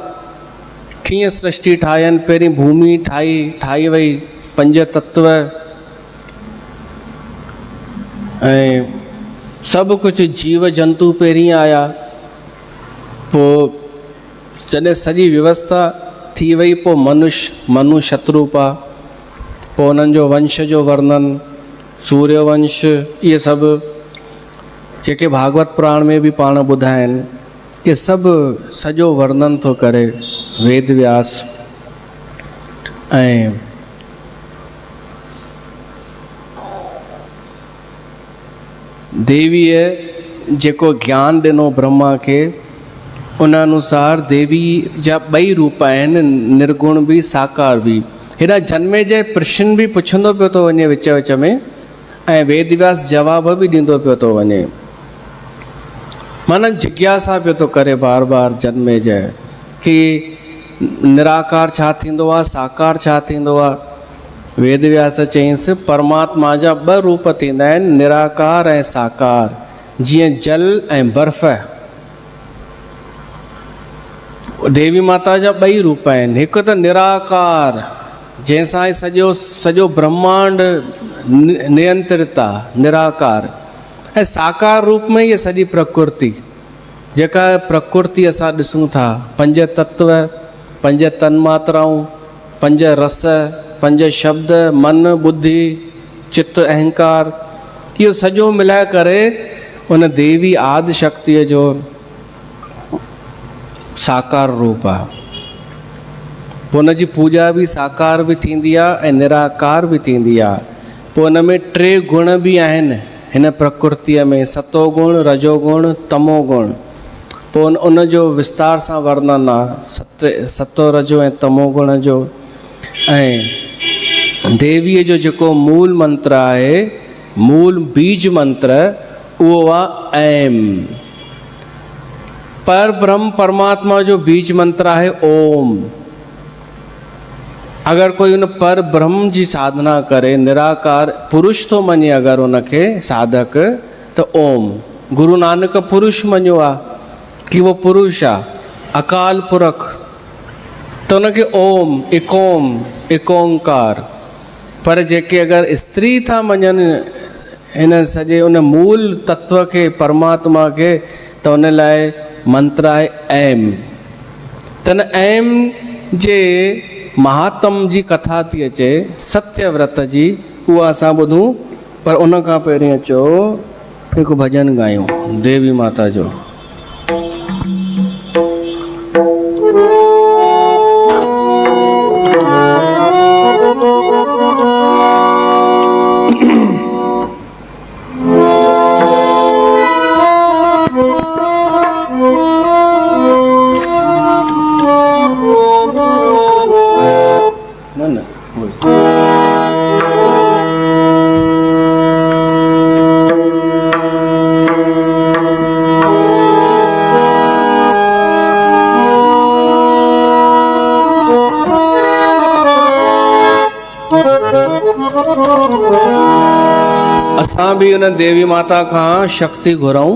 कीअं सृष्टि ठाहियनि। पहिरीं भूमि ठाही वई, 5 तत्व ऐं सभु कुझु, जीव जंतु पहिरीं आया। पोइ जॾहिं सॼी व्यवस्था थी वई, पोइ मनु शत्रुपा, पोइ उन्हनि जो वंश जो वर्णन, सूर्यवंश, इहे सभु जेके भागवत पुराण में बि पाण ॿुधाइनि, इहे सभु सॼो वर्णन थो करे वेद व्यास। ऐं देवीअ जेको ज्ञान ॾिनो ब्रह्मा खे, उन अनुसार देवी जा 2 रूप आहिनि, निर्गुण बि साकार बि। हेॾा जन्मे जे प्रश्न बि पुछंदो पियो थो वञे विच विच में, ऐं वेद व्यास जवाब बि ॾींदो पियो थो वञे। माना जिज्ञासा पियो थो करे बार बार जन्मे जय कि निराकार छा थींदो आहे, साकार छा थींदो आहे। वेद व्यास चईंसि परमात्मा जा 2 रूप थींदा आहिनि, निराकार ऐं साकार। जीअं जल ऐं बर्फ़, देवी माता जा 2 रूप आहिनि। हिकु त निराकार, जंहिंसां सॼो ब्रह्मांड नियंत्रित आहे, निराकार। ऐं साकार रूप में इहा सॼी प्रकृति, जेका प्रकृति असां ॾिसूं था, 5 तत्व, 5 तन्मात्राऊं, 5 रस, 5 शब्द, मन, बुद्धि, चित्त, अहंकार, इहो सॼो मिलाए करे उन देवी आदि शक्तिअ जो साकार रूप आहे। पोइ उन जी पूॼा बि साकार बि थींदी आहे ऐं निराकार बि थींदी आहे। पोइ उन में 3 गुण बि आहिनि हिन प्रकृतिअ में, सतोगुण, रजोगुण, तमोगुण। पोइ उन जो विस्तार सां वर्णन आहे सतो, रजो ऐं तमोगुण जो। ऐं देवीअ जो जेको मूल मंत्र आहे, मूल बीज मंत्र, उहो आहे ऐम। पर ब्रह्म परमात्मा जो बीज मंत्र आहे ओम। अगर कोई उन पर ब्रह्म जी साधना करे, निराकार पुरुष तो मञे अगर उनखे साधक, तो ओम। गुरु नानक पुरुष मञियो आहे कि वो पुरुष आहे, अकाल पुरख, तो उनखे ओम, एक ओंकार। पर जेके अगर स्त्री था मञनि इन सॼे उन मूल तत्व के, परमात्मा के, तो उन लाइ मंत्र आहे ऐम। तन ऐम जे महात्म जी कथा थी अचे, सत्यव्रत जी, उहा असां ॿुधूं। पर उन खां पहिरीं अचो हिकु भॼन ॻायूं देवी माता जो। असां भी उन देवी माता खां शक्ति घुरऊं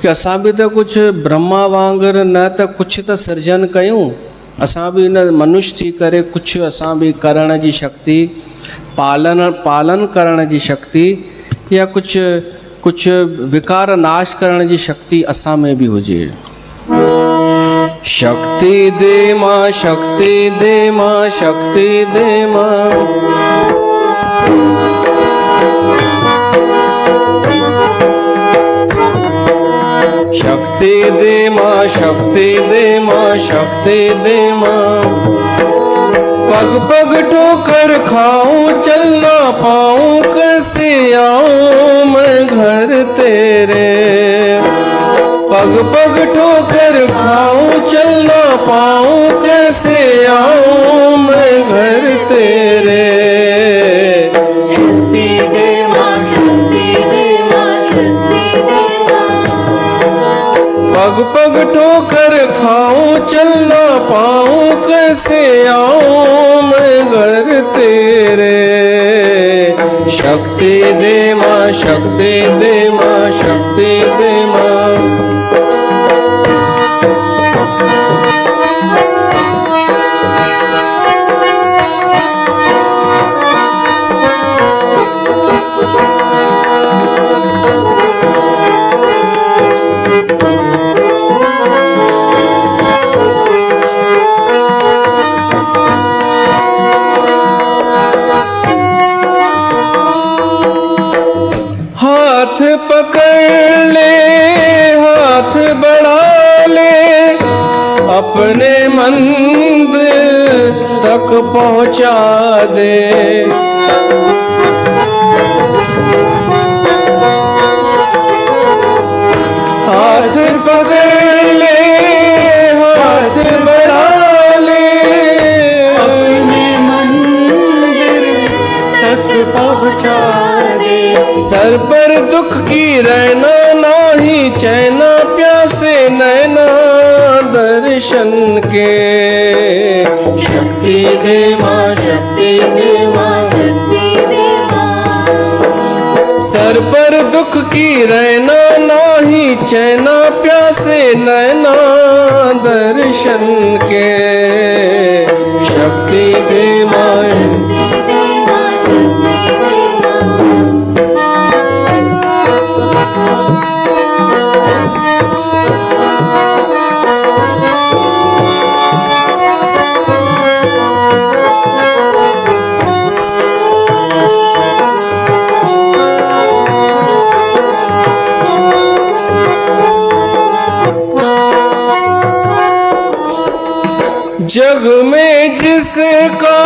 कि असां भी त कुछ ब्रह्मा वांगुरु न त कुछ त सृजन कयूं, असां भी इन मनुष्य थी करे कुछ असां भी करण जी शक्ति, पालन करण जी शक्ति, या कुछ विकार नाश करण जी शक्ति असां में भी हुजे। शक्ति दे मां, शक्ति दे मां, शक्ति दे मां। शक्ति दे मां, शक्ति दे मां, शक्ति दे मां। पग पग ठोकर खाऊं, चल ना पाऊं, कैसे आऊं मैं घर तेरे। पग पग ठोकर खाऊं, चल ना पाऊं, कैसे आऊं मैं घर तेरे। शक्ति दे मां, शक्ति दे मां, शक्ति दे मां। पग पग ठोकर खाऊं, चल ना पाऊं, कैसे आऊं मैं घर तेरे। शक्ति दे मां, शक्ति दे मां, शक्ति दे मां। हाथ पकड़ ले, हाथ बढ़ा ले, अपने मंदिर तक पहुंचा दे। हाथ पकड़ ले, हाथ बढ़ा ले, अपने मंदिर तक पहुंचा दे। सर पर दुख की रहना नाही, चैना प्यासे नैना दर्शन के। शक्ति दे मां, शक्ति दे मां, शक्ति दे मां। सर पर दुख की रहना नाही, चैना प्यासे नैना दर्शन के। शक्ति दे मां, जग में जिसका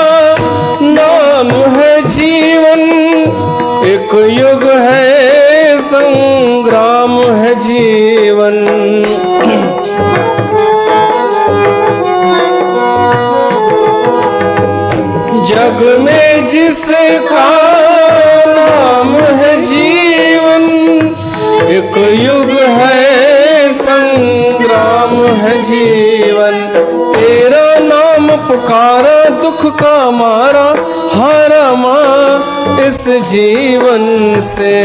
नाम है जीवन, एक युग है संग्राम है जीवन। जग में जिसका नाम है जीवन, एक युग है संग्राम है जीवन। तेरा नाम पुकारा, दुख का मारा, हारा मां इस जीवन से।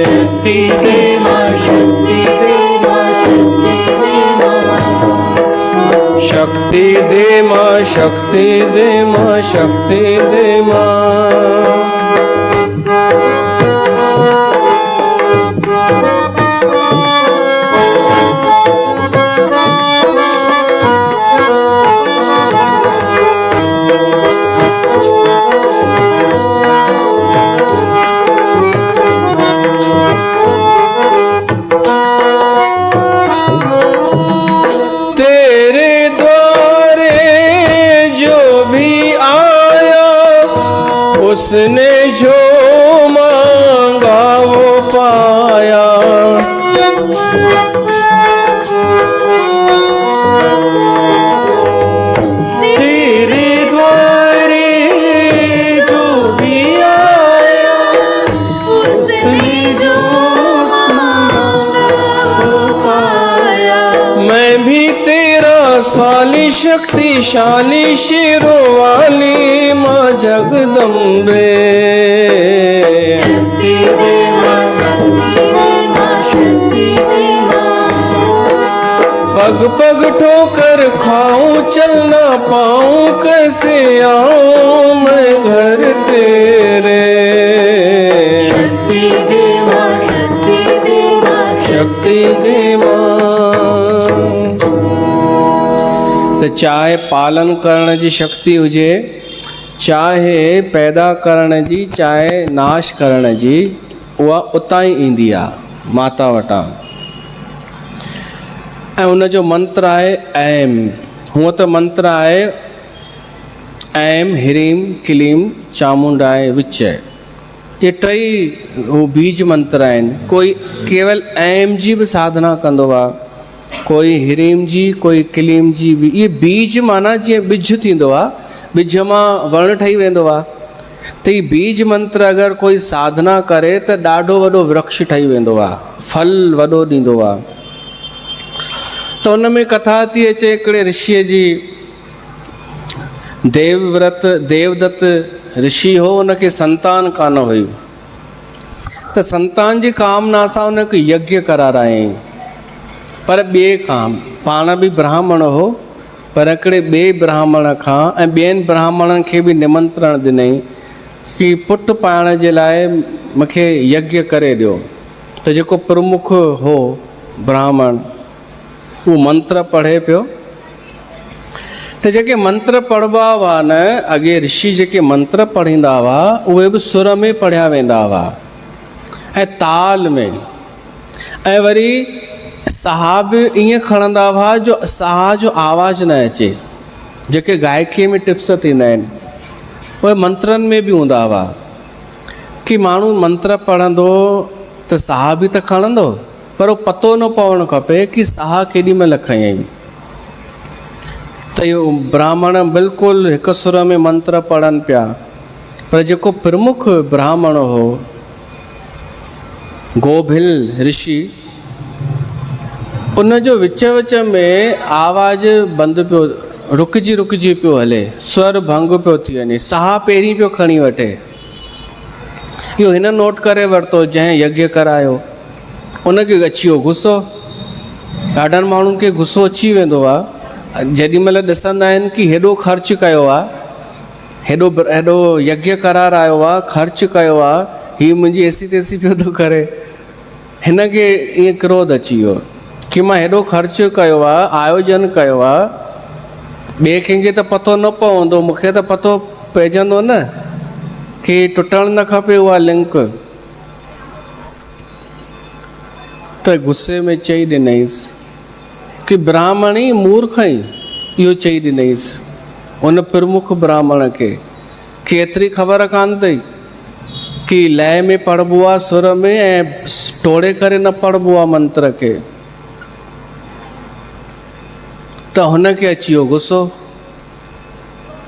शक्ति दे मां, शक्ति दे मां, शक्ति दे मां। शक्ति दे मां, शक्ति दे मां, शक्ति दे मां। उसने जो मांगा वो पाया। तेरे द्वारे जो भी आया, उसने जो मांगा वो पाया। मैं भी तेरा सालिश शक्तिशाली शिरों वाली माँ जगदम्बे। शक्ति दे माँ, शक्ति दे माँ, शक्ति दे माँ। पग पग ठोकर खाऊं चल ना पाऊं कैसे आऊं मैं घर तेरे। शक्ति दे माँ, शक्ति दे माँ, शक्ति दे मां। त चाहे पालन करण जी शक्ति हुजे, चाहे पैदा करण जी, चाहे नाश करण जी, उहा उतां ई ईंदी आहे माता वटां। ऐं उनजो मंत्र आहे ऐं। हूअं त मंत्र आहे ऐं ह्रीं क्लीं चामुंडाय विचय। ये टई वो बीज मंत्र आहिनि। कोई केवल ऐं जी बि साधना कंदो आहे, कोई ह्रीं जी, कोई क्लीं जी बि। इहे बीज माना जीअं ॿिज थींदो आहे, ॿिज मां वण ठही वेंदो आहे, त ही बीज मंत्र अगरि कोई साधना करे त ॾाढो वॾो वृक्ष ठही वेंदो आहे, फल वॾो ॾींदो आहे। त उन में कथा थी अचे हिकिड़े ऋषिअ जी। देवदत्त ऋषि हो, उनखे संतान कान हुई, त संतान जी कामना सां उनखे यज्ञ करारायईं। पर ॿिए खां, पाण बि ब्राह्मण हो, पर हिकिड़े ॿिए ब्राह्मण खां ऐं ॿियनि ब्राह्मणनि खे बि निमंत्रण ॾिनई कि पुटु पाइण जे लाइ मूंखे यज्ञ करे ॾियो। त जेको प्रमुख हो ब्राह्मण, उहो मंत्र पढ़े पियो। त जेके मंत्र पढ़िबा हुआ न, अॻे ऋषि जेके मंत्र पढ़ींदा हुआ उहे बि सुर में पढ़िया वेंदा हुआ ऐं ताल में। ऐं वरी साह बि ईअं खणंदा हुआ जो साह जो आवाज़ न अचे। जेके गायकीअ में टिप्स थींदा आहिनि उहे मंत्रनि में बि हूंदा हुआ कि माण्हू मंत्र पढ़ंदो त साह बि त खणंदो, पर उहो पतो न पवणु खपे कि साह केॾी महिल खयईं। त इहो ब्राह्मण बिल्कुलु हिकु सुर में मंत्र पढ़नि पिया। पर जेको प्रमुख ब्राह्मण हो, गोभिल ऋषि, उनजो विच विच में आवाज़ बंदि पियो, रुकिजी पियो हले, स्वर भंग पियो थी वञे, साह पहिरीं पियो खणी वठे। इहो हिन नोट करे वरितो जंहिं यज्ञ करायो। उनखे अची वियो गुस्सो। ॾाढनि माण्हुनि खे गुस्सो अची वेंदो आहे जेॾी महिल ॾिसंदा आहिनि कि हेॾो ख़र्च कयो आहे, हेॾो यज्ञ करारायो आहे, ख़र्च कयो आहे, हीउ मुंहिंजी एसी तेसी पियो थो करे। हिन खे ईअं क्रोध अची वियो कि मां हेॾो ख़र्च कयो आहे, आयोजन कयो आहे, ॿिए कंहिंखे त पतो न पवंदो, मूंखे त पतो पइजंदो न कि टुटणु न खपे उहा लिंक। त गुस्से में चई ॾिनईसि कि ब्राह्मण ई मूर्ख ई, इहो चई ॾिनईसि उन प्रमुख ब्राह्मण खे कि एतिरी ख़बर कान अथई कि लय में पढ़बो आहे, सुर में, ऐं टोड़े करे न पढ़बो आहे मंत्र खे। त हुनखे अची वियो गुस्सो।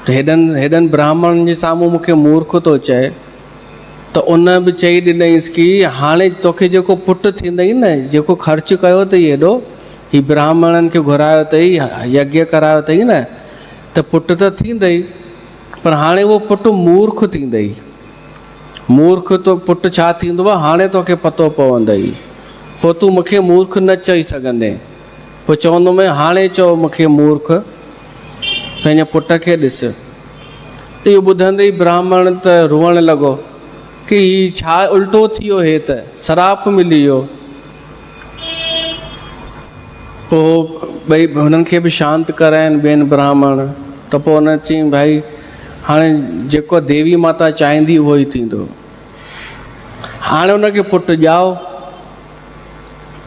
त हेॾनि ब्राह्मणनि जे साम्हूं मूंखे मूर्ख थो चए। त उन बि चई ॾिनईसि कि हाणे तोखे जेको पुटु थींदई न, जेको ख़र्च कयो अथई हेॾो, ही ब्राह्मणनि खे घुरायो अथई, यज्ञ करायो अथई न, त पुटु त थींदई, पर हाणे उहो पुटु मूर्ख थींदई। मूर्ख तो पुटु छा थींदो आहे हाणे तोखे पतो पवंदई। पोइ तूं मूंखे मूर्ख न चई सघंदे। पोइ चवंदो मैं हाणे चओ मूंखे मूर्ख, पंहिंजे पुट खे ॾिस। इहो ॿुधंदे ई ब्राह्मण त रोअणु लॻो कि छा उल्टो थी वियो, हे त श्राप मिली वियो। पोइ ॿई हुननि खे बि शांति कराइनि ॿियनि ब्राह्मण। त पोइ हुन चयईं भाई हाणे जेको देवी माता चाहींदी उहो ई थींदो। हाणे हुनखे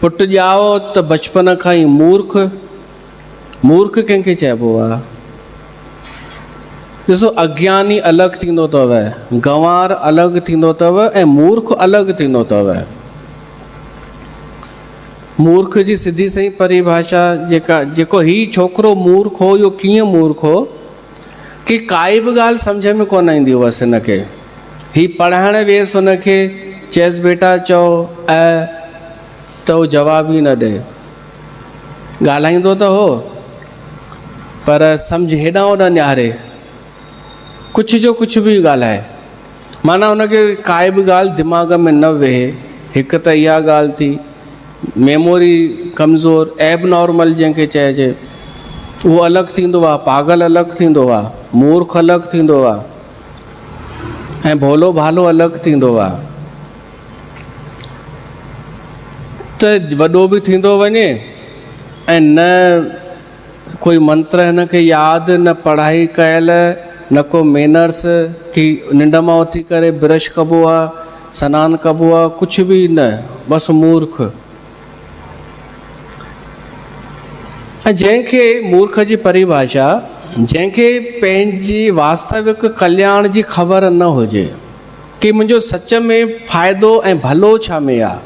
पुटु ॼाओ त बचपन खां ई मूर्ख कंहिंखे चइबो आहे? ॾिसो, अज्ञानी अलॻि थींदो अथव, गंवार अलॻि थींदो अथव, ऐं मूर्ख अलॻि थींदो अथव। मूर्ख जी सिधी सही परिभाषा जेको ही छोकिरो मूर्ख हो, इहो कीअं मूर्ख हो कि काई बि ॻाल्हि सम्झ में कोन ईंदी हुअसि हिनखे। ही पढ़ाइण वियसि हुनखे, चएसि बेटा चओ त उहो जवाब ई न ॾे। ॻाल्हाईंदो त हो पर सम्झ हेॾां होॾां निहारे, कुझु जो कुझु बि ॻाल्हाए, माना हुनखे काई बि ॻाल्हि दिमाग़ में न वेहे। हिकु त इहा ॻाल्हि थी, मेमोरी कमज़ोर, एब नॉर्मल जंहिंखे चइजे, उहो अलॻि थींदो आहे, पागल अलॻि थींदो आहे, मूर्ख अलॻि थींदो आहे, ऐं भोलो भालो अलॻि थींदो आहे। त वॾो बि थींदो वञे ऐं न कोई मंत्र हिनखे यादि, न पढ़ाई कयल, न को मैनर्स की निंड मां उथी करे ब्रश कबो आहे, सनानु कबो आहे, कुझु बि न, बसि मूर्ख। ऐं जंहिंखे मूर्ख जी परिभाषा, जंहिंखे पंहिंजी वास्तविक कल्याण जी ख़बर न हुजे कि मुंहिंजो सच में फ़ाइदो ऐं भलो छा में आहे,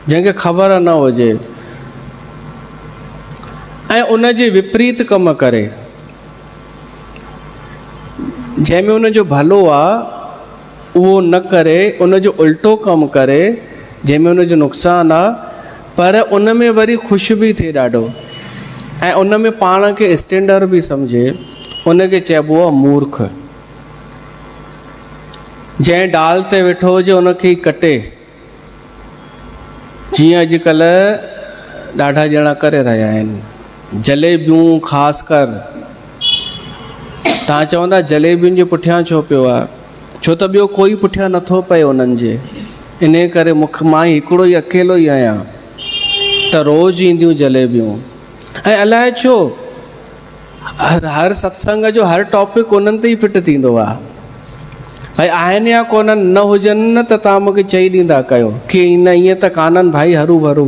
जंहिंखे ख़बर न हुजे ऐं उन जे विपरीत कम करे, जंहिंमें उन जो भलो आहे उहो न करे, उन जो उल्टो कमु करे, जंहिंमें उन जो नुक़सानु आहे, पर उन में वरी ख़ुशि बि थिए ॾाढो, ऐं उन में पाण खे स्टैंडर्ड बि सम्झे, उनखे चइबो आहे मूर्ख। जंहिं डाल ते वेठो हुजे उनखे ई कटे, जीअं अॼुकल्ह ॾाढा ॼणा करे रहिया आहिनि। जलेबियूं ख़ासि कर, तव्हां चवंदा जलेबियुनि जे पुठियां छो पियो आहे, छो त ॿियो कोई पुठियां नथो पए उन्हनि जे, इन करे मां हिकिड़ो ई अकेलो ई आहियां, त रोज़ु ईंदियूं जलेबियूं। ऐं अलाए छो हर सत्संग जो हर टॉपिक उन्हनि ते ई फिट थींदो आहे। भाई आहिनि या कोन्हनि, न हुजनि न त तव्हां मूंखे चई ॾींदा कयो कि न ईअं त कान्हनि भाई हरू भरू,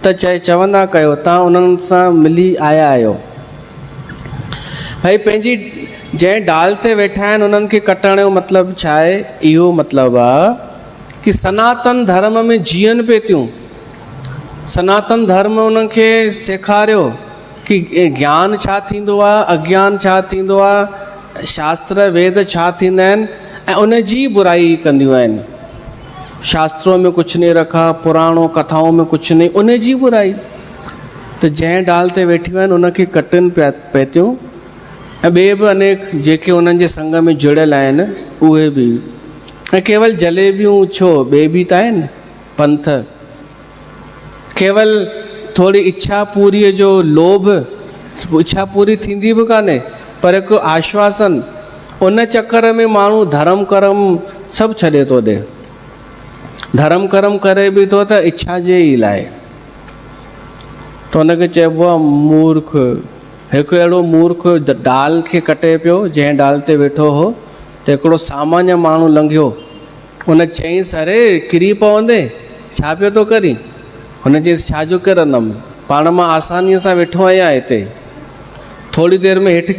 त चवंदा कयो, तव्हां उन्हनि सां मिली आया आहियो। भाई पंहिंजी जंहिं डाल ते वेठा आहिनि उन्हनि खे कटण जो मतिलबु छा आहे? इहो मतिलबु आहे कि सनातन धर्म में जीअनि पिए थियूं। सनातन धर्म उन्हनि खे सेखारियो कि ज्ञान छा थींदो आहे, अज्ञान छा थींदो आहे, शास्त्र वेद छा थींदा आहिनि, ऐं उन जी बुराई कंदियूं आहिनि। शास्त्रों में कुझु नहीं रखा, पुराणों कथाओं में कुझु नहीं, उन जी बुराई। त जंहिं डाल ते वेठियूं आहिनि उनखे कटनि पिए थियूं, ऐं ॿिए बि अनेक जेके उन्हनि जे संग में जुड़ियल आहिनि उहे बि। ऐं केवल जलेबियूं छो, ॿिए बि त आहिनि पंथ। केवल थोरी इच्छा पूरीअ जो लोभ, इच्छा पूरी थींदी बि कान्हे, पर हिकु आश्वासन, उन चक्कर में माण्हू धर्म कर्म सभु छॾे थो ॾे। धर्म कर्म करे बि थो त इच्छा जे ई लाइ, त उनखे चइबो आहे मूर्ख। हिकु अहिड़ो मूर्ख डाल खे कटे पियो, जंहिं डाल ते वेठो हो, त हिकिड़ो सामान्य माण्हू लंघियो, उन चईंसि अरे किरी पवंदे, छा पियो थो करी? हुन चईंसि छाजो किरंदमि, पाण मां आसानीअ सां वेठो आहियां हिते। थोरी देरि में हेठि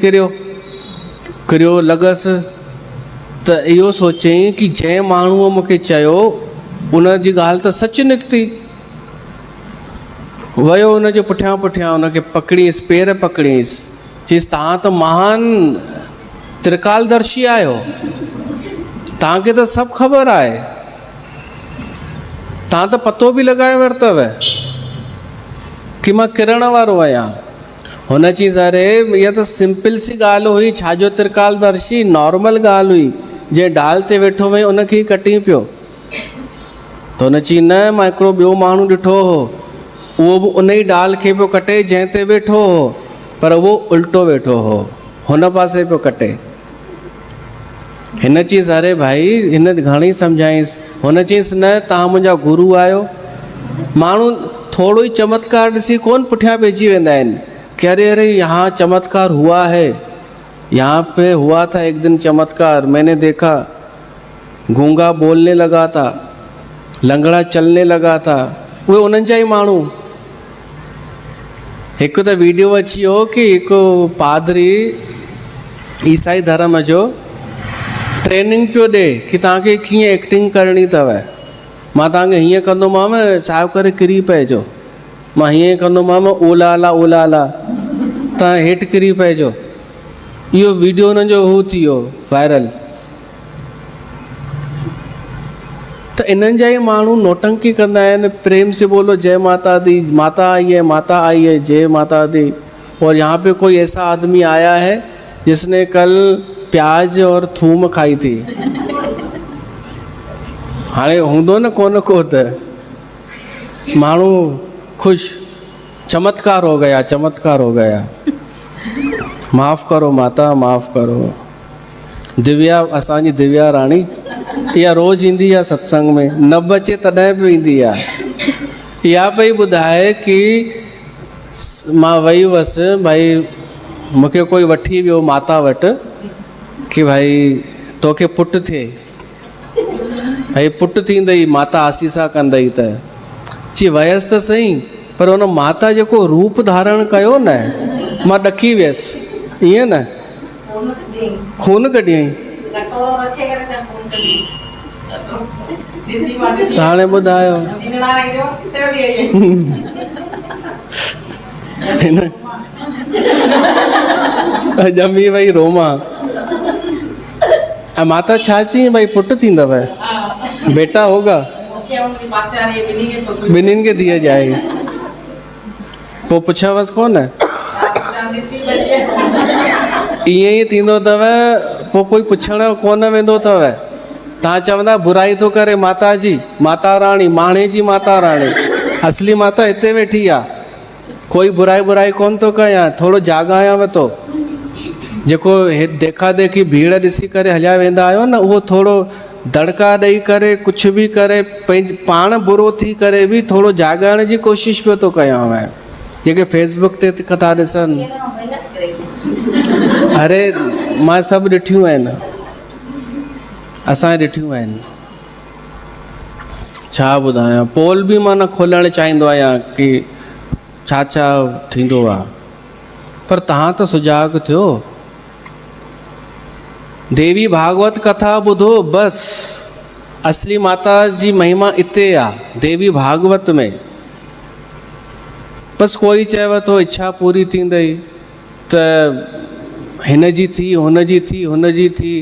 किरियो लॻसि, त इहो सोचईं कि जंहिं माण्हूअ मूंखे चयो उन जी ॻाल्हि त सच निकिती। वियो उनजे पुठियां पुठियां, उनखे पकड़ीसि, पेर पकड़ीसि, चईसि तव्हां त महान त्रिकालदर्शी आहियो, तव्हांखे त सभु ख़बर आहे, तव्हां त पतो बि लॻाए वरितव कि मां किरण वारो आहियां। हुन चीज़ अरे इहा त सिंपल सी ॻाल्हि हुई, छाजो त्रिकालदर्शी, नॉर्मल ॻाल्हि हुई, जंहिं डाल ते वेठो हुई उनखे ई कटी पियो। त हुन चई न, मां हिकिड़ो ॿियो माण्हू ॾिठो हो, उहो बि उन ई डाल खे पियो कटे जंहिं ते वेठो हो, पर उहो उल्टो वेठो हो, हुन पासे पियो कटे। हिन चईसि अरे भाई, हिन घणेई सम्झाईंसि, हुन चईंसि न तव्हां मुंहिंजा गुरू आहियो। माण्हू थोरो ई चमत्कार ॾिसी कोन पुठियां पइजी वेंदा आहिनि कि अरे अरे यहाँ चमत्कार हुआ है, यहाँ पे हुआ था एक दिन चमत्कार, मैंने देखा, गूंगा बोलने लगा था, लंगड़ा चलने लगा था। उहे उन्हनि जा ई माण्हू। हिकु त वीडियो अची वियो कि हिकु पादरी ईसाई धर्म जो ट्रेनिंग पियो ॾे कि तव्हांखे कीअं एक्टिंग करणी अथव। मां तव्हांखे हीअं कंदोमांव, साहिब करे किरी पइजो, मां हीअं कंदोमांव, ओला आला ओला आला, तव्हां हेठि किरी पइजो। इहो वीडियो हुननि जो हू थी वियो वायरल। त इन्हनि जा ई माण्हू नौटंकी कंदा आहिनि, प्रेम से बोलो जय माता दी, माता आई है, माता आई है, जय माता दी। और यहाँ पे कोई ऐसा आदमी आया है जिसने कल प्याज और थूम खाई थी। हाणे हूंदो न कोन को त माण्हू ख़ुशि, चमत्कार हो गया, चमत्कार हो गया। माफ़ करो माता, माफ़ करो। दिव्या, असांजी दिव्या राणी, इहा रोज़ ईंदी आहे सत्संग में, न बचे तॾहिं बि ईंदी आहे। इहा पई ॿुधाए कि मां वई हुअसि, भाई मूंखे कोई वठी वियो माता वटि कि भाई तोखे पुटु थिए, भाई पुटु थींदई, माता आसीसा कंदई। त चई वयसि त सही, पर हुन माता जेको रूप धारण कयो न, मां ॾकी वियसि। ईअं न, खून कढियईं। त हाणे ॿुधायो हिन ॼमी वई रोमा। ऐं माता छा चई, भई पुटु थींदव, बेटा होगा, ॿिन्हिनि खे धीअ ॼाई। पोइ पुछवसि कोन, ईअं ई थींदो अथव, पोइ कोई पुछण कोन वेंदो अथव। तव्हां चवंदा बुराई थो करे माता जी, माता राणी, माणे जी माता राणी, असली माता हिते वेठी आहे। कोई बुराई कोन थो कयां, थोरो जाॻायांव थो। जेको देखा देखी भीड़ ॾिसी करे हलिया वेंदा आहियो न, उहो थोरो दड़का ॾेई करे कुझु बि करे पंहिंजी पाण बुरो थी करे बि थोरो जाॻाइण जी कोशिशि पियो थो कयां। जेके फेसबुक ते था ॾिसनि, अरे मां सभु ॾिठियूं आहिनि, असां ॾिठियूं आहिनि। छा ॿुधायां, पोल बि मां न खोलणु चाहींदो आहियां कि छा छा थींदो आहे, पर तव्हां त सुजाॻ थियो। देवी भागवत कथा ॿुधो, बसि असली माता जी महिमा हिते आहे, देवी भागवत में। बसि कोई चएव थो इच्छा पूरी थींदई, त हिन जी थी, हुन जी थी, हुन जी थी।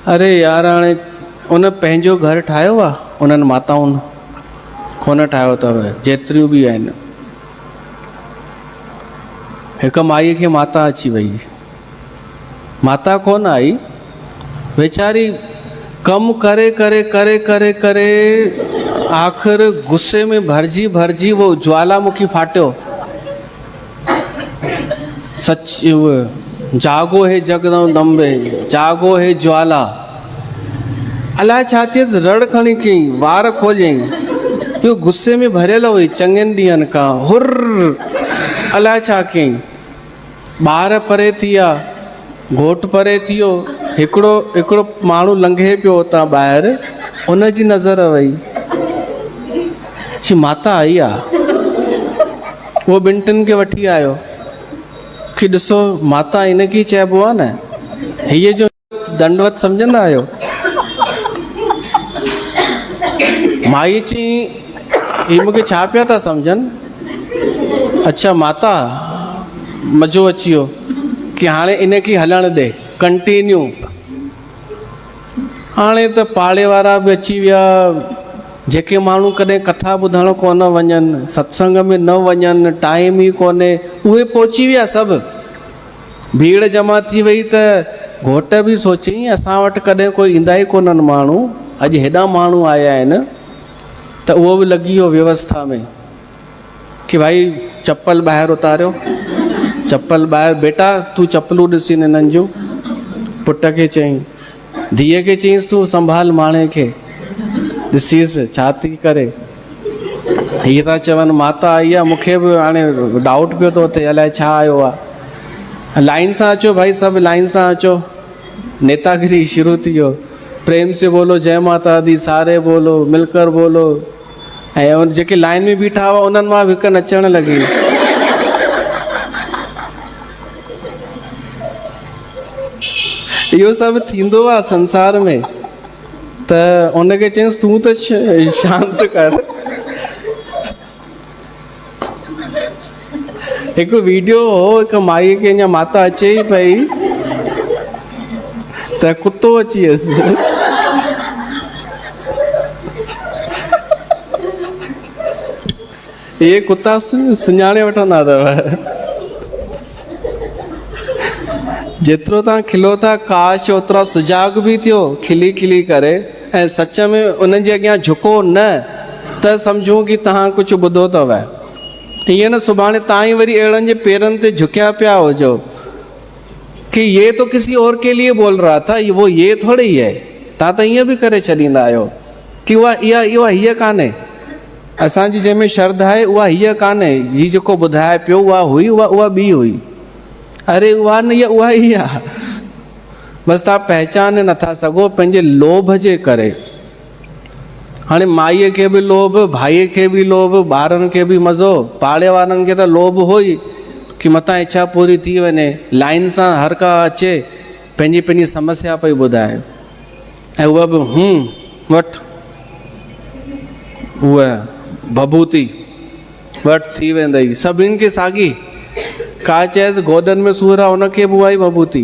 अरे यार, हाणे उन पंहिंजो घर ठाहियो आहे, उन्हनि माताउनि कोन ठाहियो अथव, जेतिरियूं बि आहिनि। हिकु माईअ खे माता अची वई, माता कोन आई, वेचारी कमु करे करे करे करे करे आख़िर गुस्से में भरिजी भरिजी वो ज्वालामुखी फाटियो। सच जागो है जगदम्बे, जागो है ज्वाला। अलाए छा थियसि, रड़ खणी कयईं, वार खोलियईं। इहो गुस्से में भरियल हुई चङनि ॾींहंनि खां। हुर अलाए छा कयईं, ॿार परे थी विया, घोटु परे थी वियो। हिकिड़ो माण्हू लंघे पियो उतां ॿाहिरि, उन जी नज़र वई, माता आई आहे। उहो ॿिनि टिनि खे वठी आयो कि ॾिसो माता इनखे चइबो आहे न, हीअ जो दंडवत सम्झंदा आहियो। माई चई, हीअ मूंखे छा पिया था सम्झनि? अच्छा माता, मज़ो अची वियो कि हाणे इनखे हलणु ॾे, कंटिन्यू। हाणे त पाड़े वारा बि अची विया, जेके माण्हू कॾहिं कथा ॿुधणु कोन वञनि, सत्संग में न वञनि, टाइम ई कोन्हे, उहे पहुची विया सभु। भीड़ जमा थी वई त घोट बि सोचई असां वटि कॾहिं कोई ईंदा ई कोन्हनि माण्हू, अॼु हेॾा माण्हू आया आहिनि। त उहो बि लॻी वियो व्यवस्था में कि भाई चप्पल ॿाहिरि उतारियो, चप्पल ॿाहिरि, बेटा तूं चप्पलूं ॾिसी हिननि जूं। पुट खे चयईं, धीअ खे चयईंसि तूं संभाल माणे खे, ॾिसीसि छा थी करे। हीअ था चवनि माता आई आहे, मूंखे बि हाणे डाउट पियो थो थिए, अलाए छा आयो आहे। लाइन सां अचो भाई, सभु लाइन सां अचो। नेतागिरी शुरू थी वियो, प्रेम से बोलो जय माता दी, सारे बोलो, मिलकर बोलो। ऐं जेके लाइन में बीठा हुआ उन्हनि मां बि हिकु नचणु लॻी। इहो सभु थींदो आहे संसार में। त उनखे चयईंसि तूं त शांत कर। हिकु वीडियो हो, हिकु माईअ खे अञा माता अचे ई पई त कुतो अची वियसि। इहे कुता सुञाणे वठंदा अथव। जेतिरो तव्हां खिलो था काश ओतिरा सुजाग बि थियो खिली खिली करे ऐं सच में उन्हनि जे अॻियां झुको न त सम्झूं कि तव्हां कुझु ॿुधो अथव। ईअं न सुभाणे तव्हां ई वरी अहिड़नि जे पेरनि ते झुकिया पिया हुजो कि ये तो किसी और के लिए बोल रहा था, वो ये थोड़ी ही है। तव्हां त ईअं बि करे छॾींदा आहियो कि उहा हीअ कान्हे, असांजी जंहिंमें श्रद्धा आहे उहा हीअ कान्हे, हीअ जेको ॿुधाए पियो उहा हुई, उहा ॿी हुई। अरे उहा न, इहा उहा ई आहे। बसि तव्हां पहचाने नथा सघो पंहिंजे लोभ जे करे। हाणे माईअ खे बि लोभ, भाईअ खे बि लोभ, ॿारनि खे बि मज़ो, पाड़े वारनि खे त लोभ हो ई कि मतां इच्छा पूरी थी वञे। लाइन सां हर का अचे पंहिंजी पंहिंजी समस्या पई ॿुधाए ऐं उहा बि वटि उहा भभूति वटि थी वेंदई सभिनि खे साॻी। का चएसि गोॾनि में सूरु आहे उनखे बि उहा ई भभूति,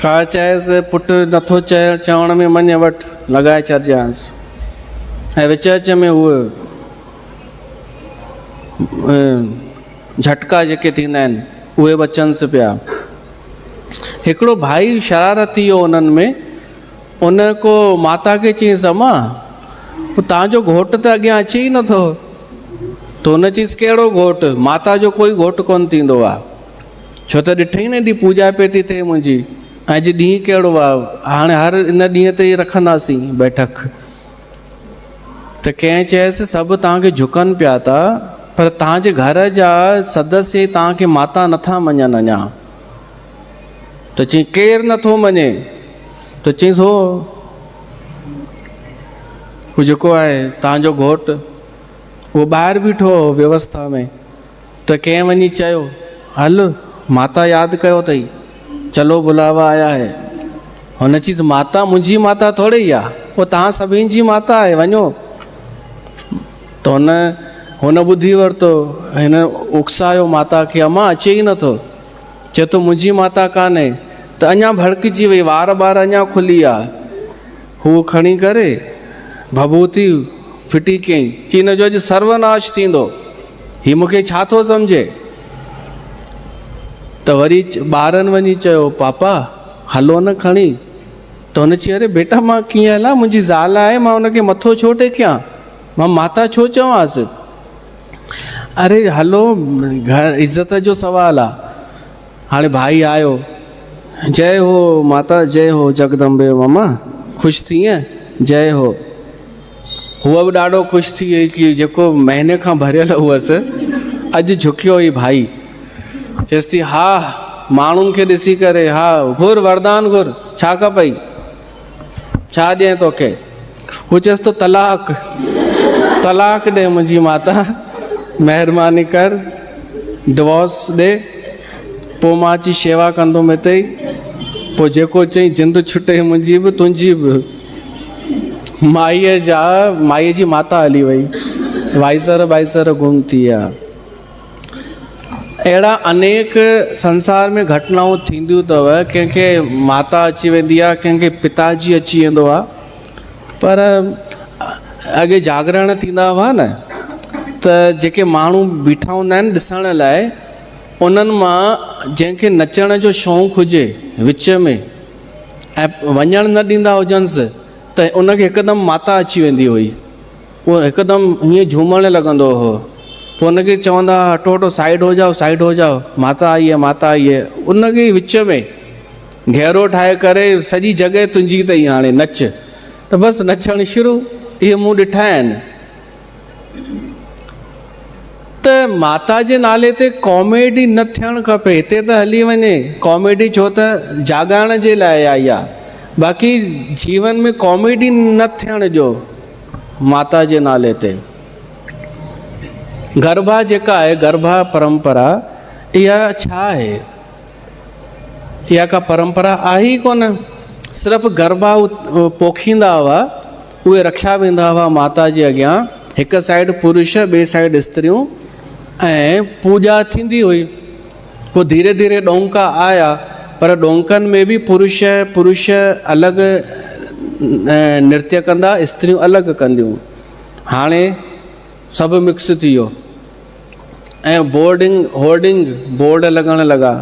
का चएसि पुटु नथो चवण में मञे वटि लॻाए छॾिजांसि। ऐं विच विच में उहे झटका जेके थींदा आहिनि उहे बि अचनिसि पिया। हिकिड़ो भाई शरारती हो उन्हनि में, उन को माता खे चयईंसि अम्मा तव्हांजो घोटु त अॻियां अचे ई नथो। त हुन चयईंसि कहिड़ो घोटु, माता जो कोई घोटु कोन थींदो आहे, छो त ॾिठई न एॾी पूॼा पई थी थिए मुंहिंजी। ऐं अॼु ॾींहुं कहिड़ो आहे, हाणे हर इन ॾींहं ते ई रखंदासीं बैठक। त कंहिं चयसि सभु तव्हांखे झुकनि पिया था, पर तव्हांजे घर जा सदस्य तव्हांखे माता नथा मञनि अञा। त चई केरु नथो मञे? त चईंसि हो जेको आहे तव्हांजो घोटु, उहो ॿाहिरि बीठो हो व्यवस्था में। त कंहिं वञी चयो हल माता यादि कयो अथई, चलो बुलावा आया है। हुन चीज़ माता मुंहिंजी माता थोरी ई आहे, उहो तव्हां सभिनि जी माता आहे, वञो। त हुन ॿुधी वरितो, हिन उकसायो माता खे, अम्मा अचे ई नथो, चए थो मुंहिंजी माता कान्हे। त अञा भड़किजी वई, वार अञा खुली आहे। हू खणी करे भभूति फिटी कयईं, कि हिन जो अॼु सर्वनाश थींदो, हीउ मूंखे छा थो सम्झे। त वरी ॿारनि वञी चयो पापा हलो न खणी। त हुन चई अरे बेटा मां कीअं हलां, मुंहिंजी ज़ाल आहे, मां हुनखे मथो छो टेकियां, मां माता छो चवांसि। अरे हलो घर इज़त जो सुवालु आहे। हाणे भाई आयो, जय हो माता, जय हो जगदम्बे ममा, ख़ुशि थीअं, जय हो। हूअ बि ॾाढो ख़ुशि थी वई कि जेको महीने खां भरियल हुअसि अॼु झुकियो ई भाई। चएसि थी हा माण्हुनि खे ॾिसी करे, हा घुर वरदान घुर, छा खपई, छा ॾियएं तोखे। हू चएसि थो तलाक, तलाक ॾे मुंहिंजी माता, महिरबानी कर, डिवोर्स ॾे, पोइ मां अची शेवा कंदुमि हिते ई। पोइ जेको चई जिंद छुटे मुंहिंजी बि तुंहिंजी बि। माईअ जी माता हली वई, वाइसर गुम थी विया। अहिड़ा अनेक संसार में घटनाऊं थींदियूं अथव। कंहिंखे माता अची वेंदी आहे, कंहिंखे पिताजी अची वेंदो आहे। पर अॻे जागरण थींदा हुआ न, त जेके माण्हू बीठा हूंदा आहिनि ॾिसण लाइ, उन्हनि मां जंहिंखे नचण जो शौक़ु हुजे विच में ऐं वञणु न ॾींदा हुजनिसि, त उनखे हिकदमि माता अची वेंदी हुई। उहो हिकदमि हीअं झूमणु लॻंदो हो। पोइ उनखे चवंदा हटो हटो साइड हो जाओ, साइड हो जाओ, माता आई है, माता आई है। उनखे विच में घेरो ठाहे करे सॼी जॻह तुंहिंजी अथई, हाणे नच। त बसि नचणु शुरू। इहे मूं ॾिठा आहिनि। त माता जे नाले ते कॉमेडी न थियणु खपे। हिते त हली वञे कॉमेडी, छो त जाॻाइण जे लाइ आई आहे। बाक़ी जीवन में कॉमेडी न थियण ॾियो माता जे नाले ते। गरबा जेका आहे, गरबा परंपरा, इहा छा आहे? इहा का परंपरा आहे ई कोन। सिर्फ़ु गरबा पोखींदा हुआ, उहे रखिया वेंदा हुआ माता जे अॻियां, हिकु साइड पुरुष ॿिए साइड स्त्रियूं, ऐं पूॼा थींदी हुई। पोइ धीरे धीरे ॾोंका आया, पर ॾोंकनि में बि पुरुष अलॻि नृत्य कंदा, स्त्रियूं अलॻि कंदियूं। हाणे सभु मिक्स थी वियो ऐं होर्डिंग बोर्ड लॻण लॻा।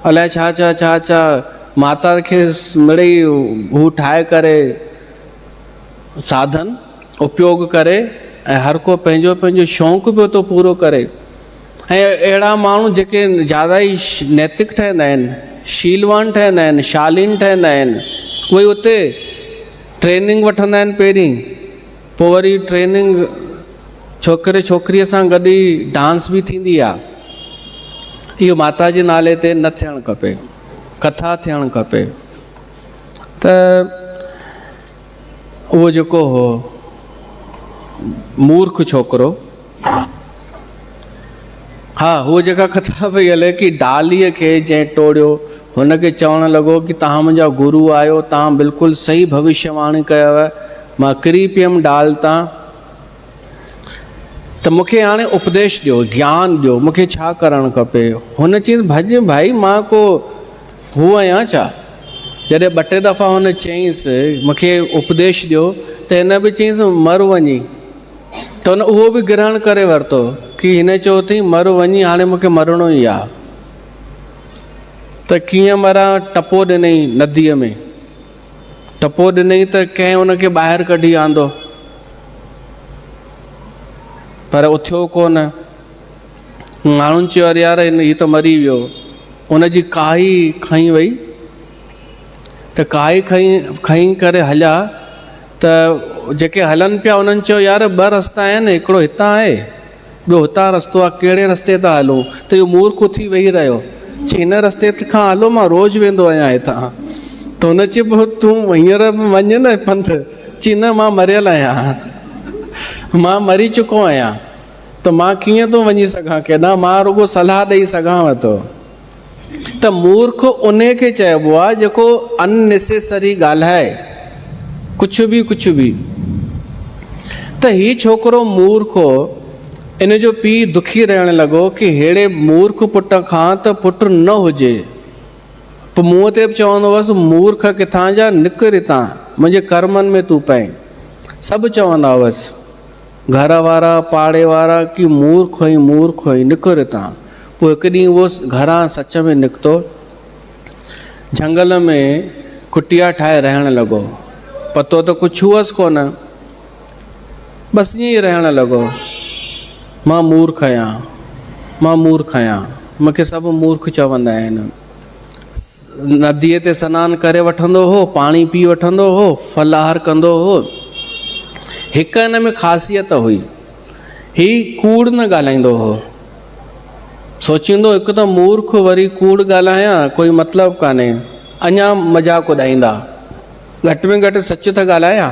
अलाए छा छा छा छा माता खे मिड़ई हू ठाहे करे साधन उपयोग करे ऐं हर को पंहिंजो पंहिंजो शौक़ु पियो थो पूरो करे। ऐं अहिड़ा माण्हू जेके ज़्यादा ई नैतिक ठहंदा आहिनि, शीलवान ठहंदा आहिनि, शालीन ठहंदा आहिनि, उहे उते ट्रेनिंग वठंदा आहिनि पहिरीं, पोइ वरी ट्रेनिंग छोकिरे छोकिरीअ सां गॾु ई डांस बि थींदी आहे। इहो माता जे नाले ते न थियणु खपे, कथा थियणु खपे। त उहो जेको हो मूर्ख छोकिरो, हा उहो जेका कथा पई हले कि डालीअ खे जंहिं टोड़ियो हुनखे चवणु लॻो कि तव्हां मुंहिंजा गुरू आहियो, तव्हां बिल्कुलु सही भविष्यवाणी कयव, मां किरी पियुमि डाल तां, त मूंखे हाणे उपदेश ॾियो, ज्ञान ॾियो, मूंखे छा करणु खपे। हुन चयईं भॼ भाई मां को हू आहियां छा? जॾहिं 2-3 दफ़ा हुन चयईंसि मूंखे उपदेश ॾियो त हिन बि चयईंसि मर वञी, त हुन उहो बि ग्रहण करे वरितो कि हिन चयो अथई मर वञी, हाणे मूंखे मरणो ई आहे। त कीअं मरां? टपो ॾिनई नदीअ में, टपो ॾिनई त कंहिं हुनखे ॿाहिरि कढी आंदो, पर उथियो कोन। माण्हुनि चयो अरे यार हीउ त मरी वियो। उनजी काई खई वई, त काई खई करे हलिया, त जेके हलनि पिया उन्हनि चयो यार 2 रस्ता आहिनि, हिकिड़ो हितां आहे, ॿियो हितां रस्तो आहे, कहिड़े रस्ते तां हलूं? त इहो मूर्ख उथी वेही रहियो, चई हिन रस्ते खां हलो, मां रोज़ु वेंदो आहियां हितां। त हुन चयो पोइ तूं हींअर बि वञ न पंथ। चई न मां मरियल आहियां, मां मरी चुको आहियां, त मां कीअं थो वञी सघां केॾां, मां रुॻो सलाह ॾेई सघांव थो। त मूर्ख उन खे चइबो आहे जेको अननेसेसरी ॻाल्हाए, कुझु बि। त हीउ छोकिरो मूर्ख हो, इन जो पीउ दुखी रहणु लॻो कि अहिड़े मूर्ख पुट खां त पुटु न हुजे। पोइ मुंहं ते बि चवंदो हुअसि मूर्ख किथां जा, निकिर हितां, मुंहिंजे कर्मनि में तूं पए। सभु चवंदा हुअसि, घर वारा पाड़े वारा कि मूर्ख हुई निकिर हितां। पोइ हिकु ॾींहुं उहो घरां सच में निकितो, झंगल में कुटिया ठाहे रहणु लॻो। पतो त कुझु हुअसि कोन, बसि ईअं ई रहणु लॻो, मां मूर्ख आहियां, मूंखे सभु मूर्ख चवंदा आहिनि। नदीअ ते सनानु करे वठंदो हो, पाणी पी वठंदो हो, फलाहार कंदो हो। हिकु हिन में ख़ासियत हुई, ही कूड़ न ॻाल्हाईंदो हो। सोचींदो हिकु त मूर्ख वरी कूड़ ॻाल्हायां, कोई मतिलबु कान्हे, अञा मज़ाक उॾाईंदा, घटि में घटि सच त ॻाल्हायां।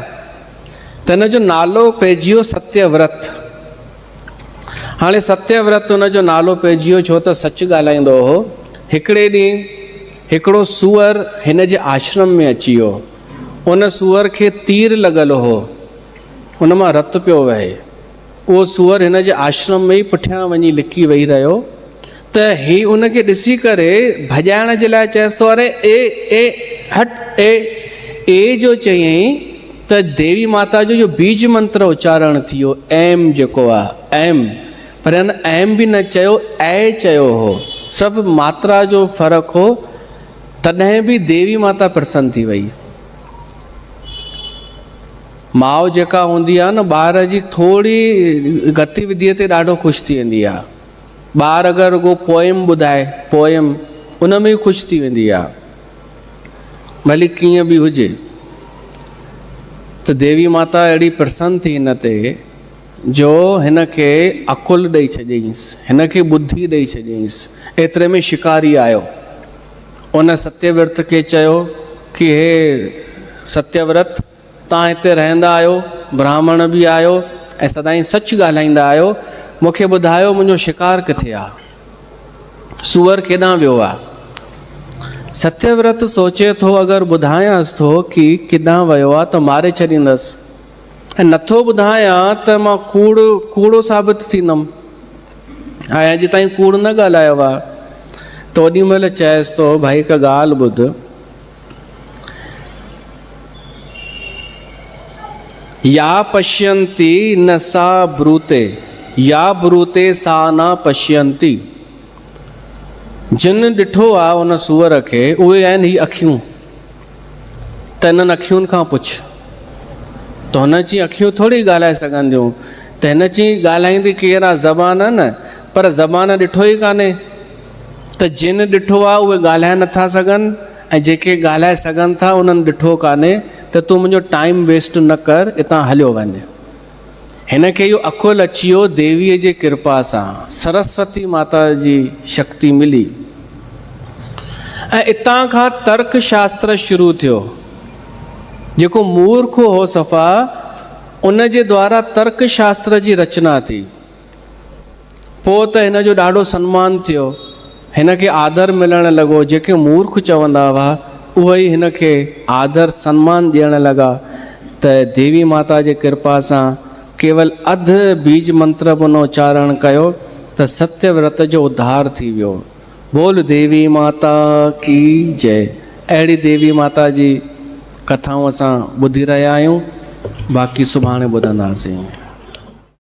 त हिन जो नालो पइजी वियो सत्यव्रत। हाणे सत्यव्रत हुन जो नालो पइजी वियो छो त सच ॻाल्हाईंदो हो। हिकिड़े ॾींहुं हिकिड़ो सूअर हिन जे आश्रम में अची वियो। उन सूअर खे तीर लॻल हो, उन मां रतु पियो वहे। उहो सूअर हिन जे आश्रम में ई पुठियां वञी लिकी वेही रहियो। त ही उनखे ॾिसी करे भॼाइण जे लाइ चएसि थो अरे ए हट ए जो चयईं त देवी माता जो बीज मंत्र उच्चारण थी वियो, एम जेको आहे एम, पर हिन एम बि न चयो, ए चयो हो। सभु मात्रा जो फ़र्क़ु हो, तॾहिं बि देवी माता प्रसन्न थी वई। माउ जेका हूंदी आहे न, ॿार जी थोरी गतिविधीअ ते ॾाढो ख़ुशि थी वेंदी आहे। ॿार अगरि रुॻो पोयम ॿुधाए, पोयम उन में ई ख़ुशि थी वेंदी आहे, भली कीअं बि हुजे। त देवी माता अहिड़ी प्रसन्न थी हिन ते जो हिन खे अकुल ॾेई छॾियईंसि, हिन खे ॿुधी ॾेई छॾियईंसि। एतिरे में शिकारी आयो, उन सत्यव्रत खे चयो कि हे सत्यव्रत, तव्हां हिते रहंदा आहियो, ब्राह्मण बि आहियो ऐं सदाईं सच ॻाल्हाईंदा आहियो, मूंखे ॿुधायो मुंहिंजो शिकार किथे आहे, सूअर केॾां वियो आहे। सत्यव्रत सोचे थो अगरि ॿुधायांसि थो कि किॾां वियो आहे त मारे छॾींदसि, ऐं नथो ॿुधायां त मां कूड़ो साबित थींदुमि। ऐं अॼु ताईं कूड़ न ॻाल्हायो आहे। त ओॾी महिल चएसि थो भाई हिकु ॻाल्हि ॿुध, या पश्यन्ति न सा ब्रूते, या ब्रूते सा न पश्यन्ति। जिन ॾिठो आहे उन सूअर खे उहे आहिनि ही अखियूं। त इन्हनि अखियुनि खां पुछ, त हुन जी अखियूं थोरी ॻाल्हाए सघंदियूं। त हिन जी ॻाल्हाईंदी केरु आहे? ज़बान न, पर ज़बान ॾिठो ई कान्हे। त जिन ॾिठो आहे उहे ॻाल्हाए नथा सघनि, ऐं जेके ॻाल्हाए सघनि था उन्हनि ॾिठो कान्हे। त तूं मुंहिंजो टाइम वेस्ट न कर, हितां हलियो वञ। हिन खे इहो अकुलु अची वियो देवीअ जी कृपा सां, सरस्वती माता जी शक्ति मिली। ऐं हितां खां तर्क शास्त्र शुरू थियो। जेको मूर्ख हो सफ़ा, उन जे द्वारा तर्क शास्त्र जी रचना थी। पोइ त हिन जो ॾाढो सम्मान थियो, हिन खे आदर मिलणु लॻो। जेके मूर्ख चवंदा हुआ उहे ई हिन खे आदर सम्मान ॾियणु लॻा। त देवी माता जे कृपा सां केवल अध बीज मंत्र बि न उच्चारण कयो त सत्यव्रत जो उद्धार थी वियो। बोल देवी माता की जय। अहिड़ी देवी माता जी कथाऊं असां ॿुधी रहिया आहियूं, बाक़ी सुभाणे ॿुधंदासीं।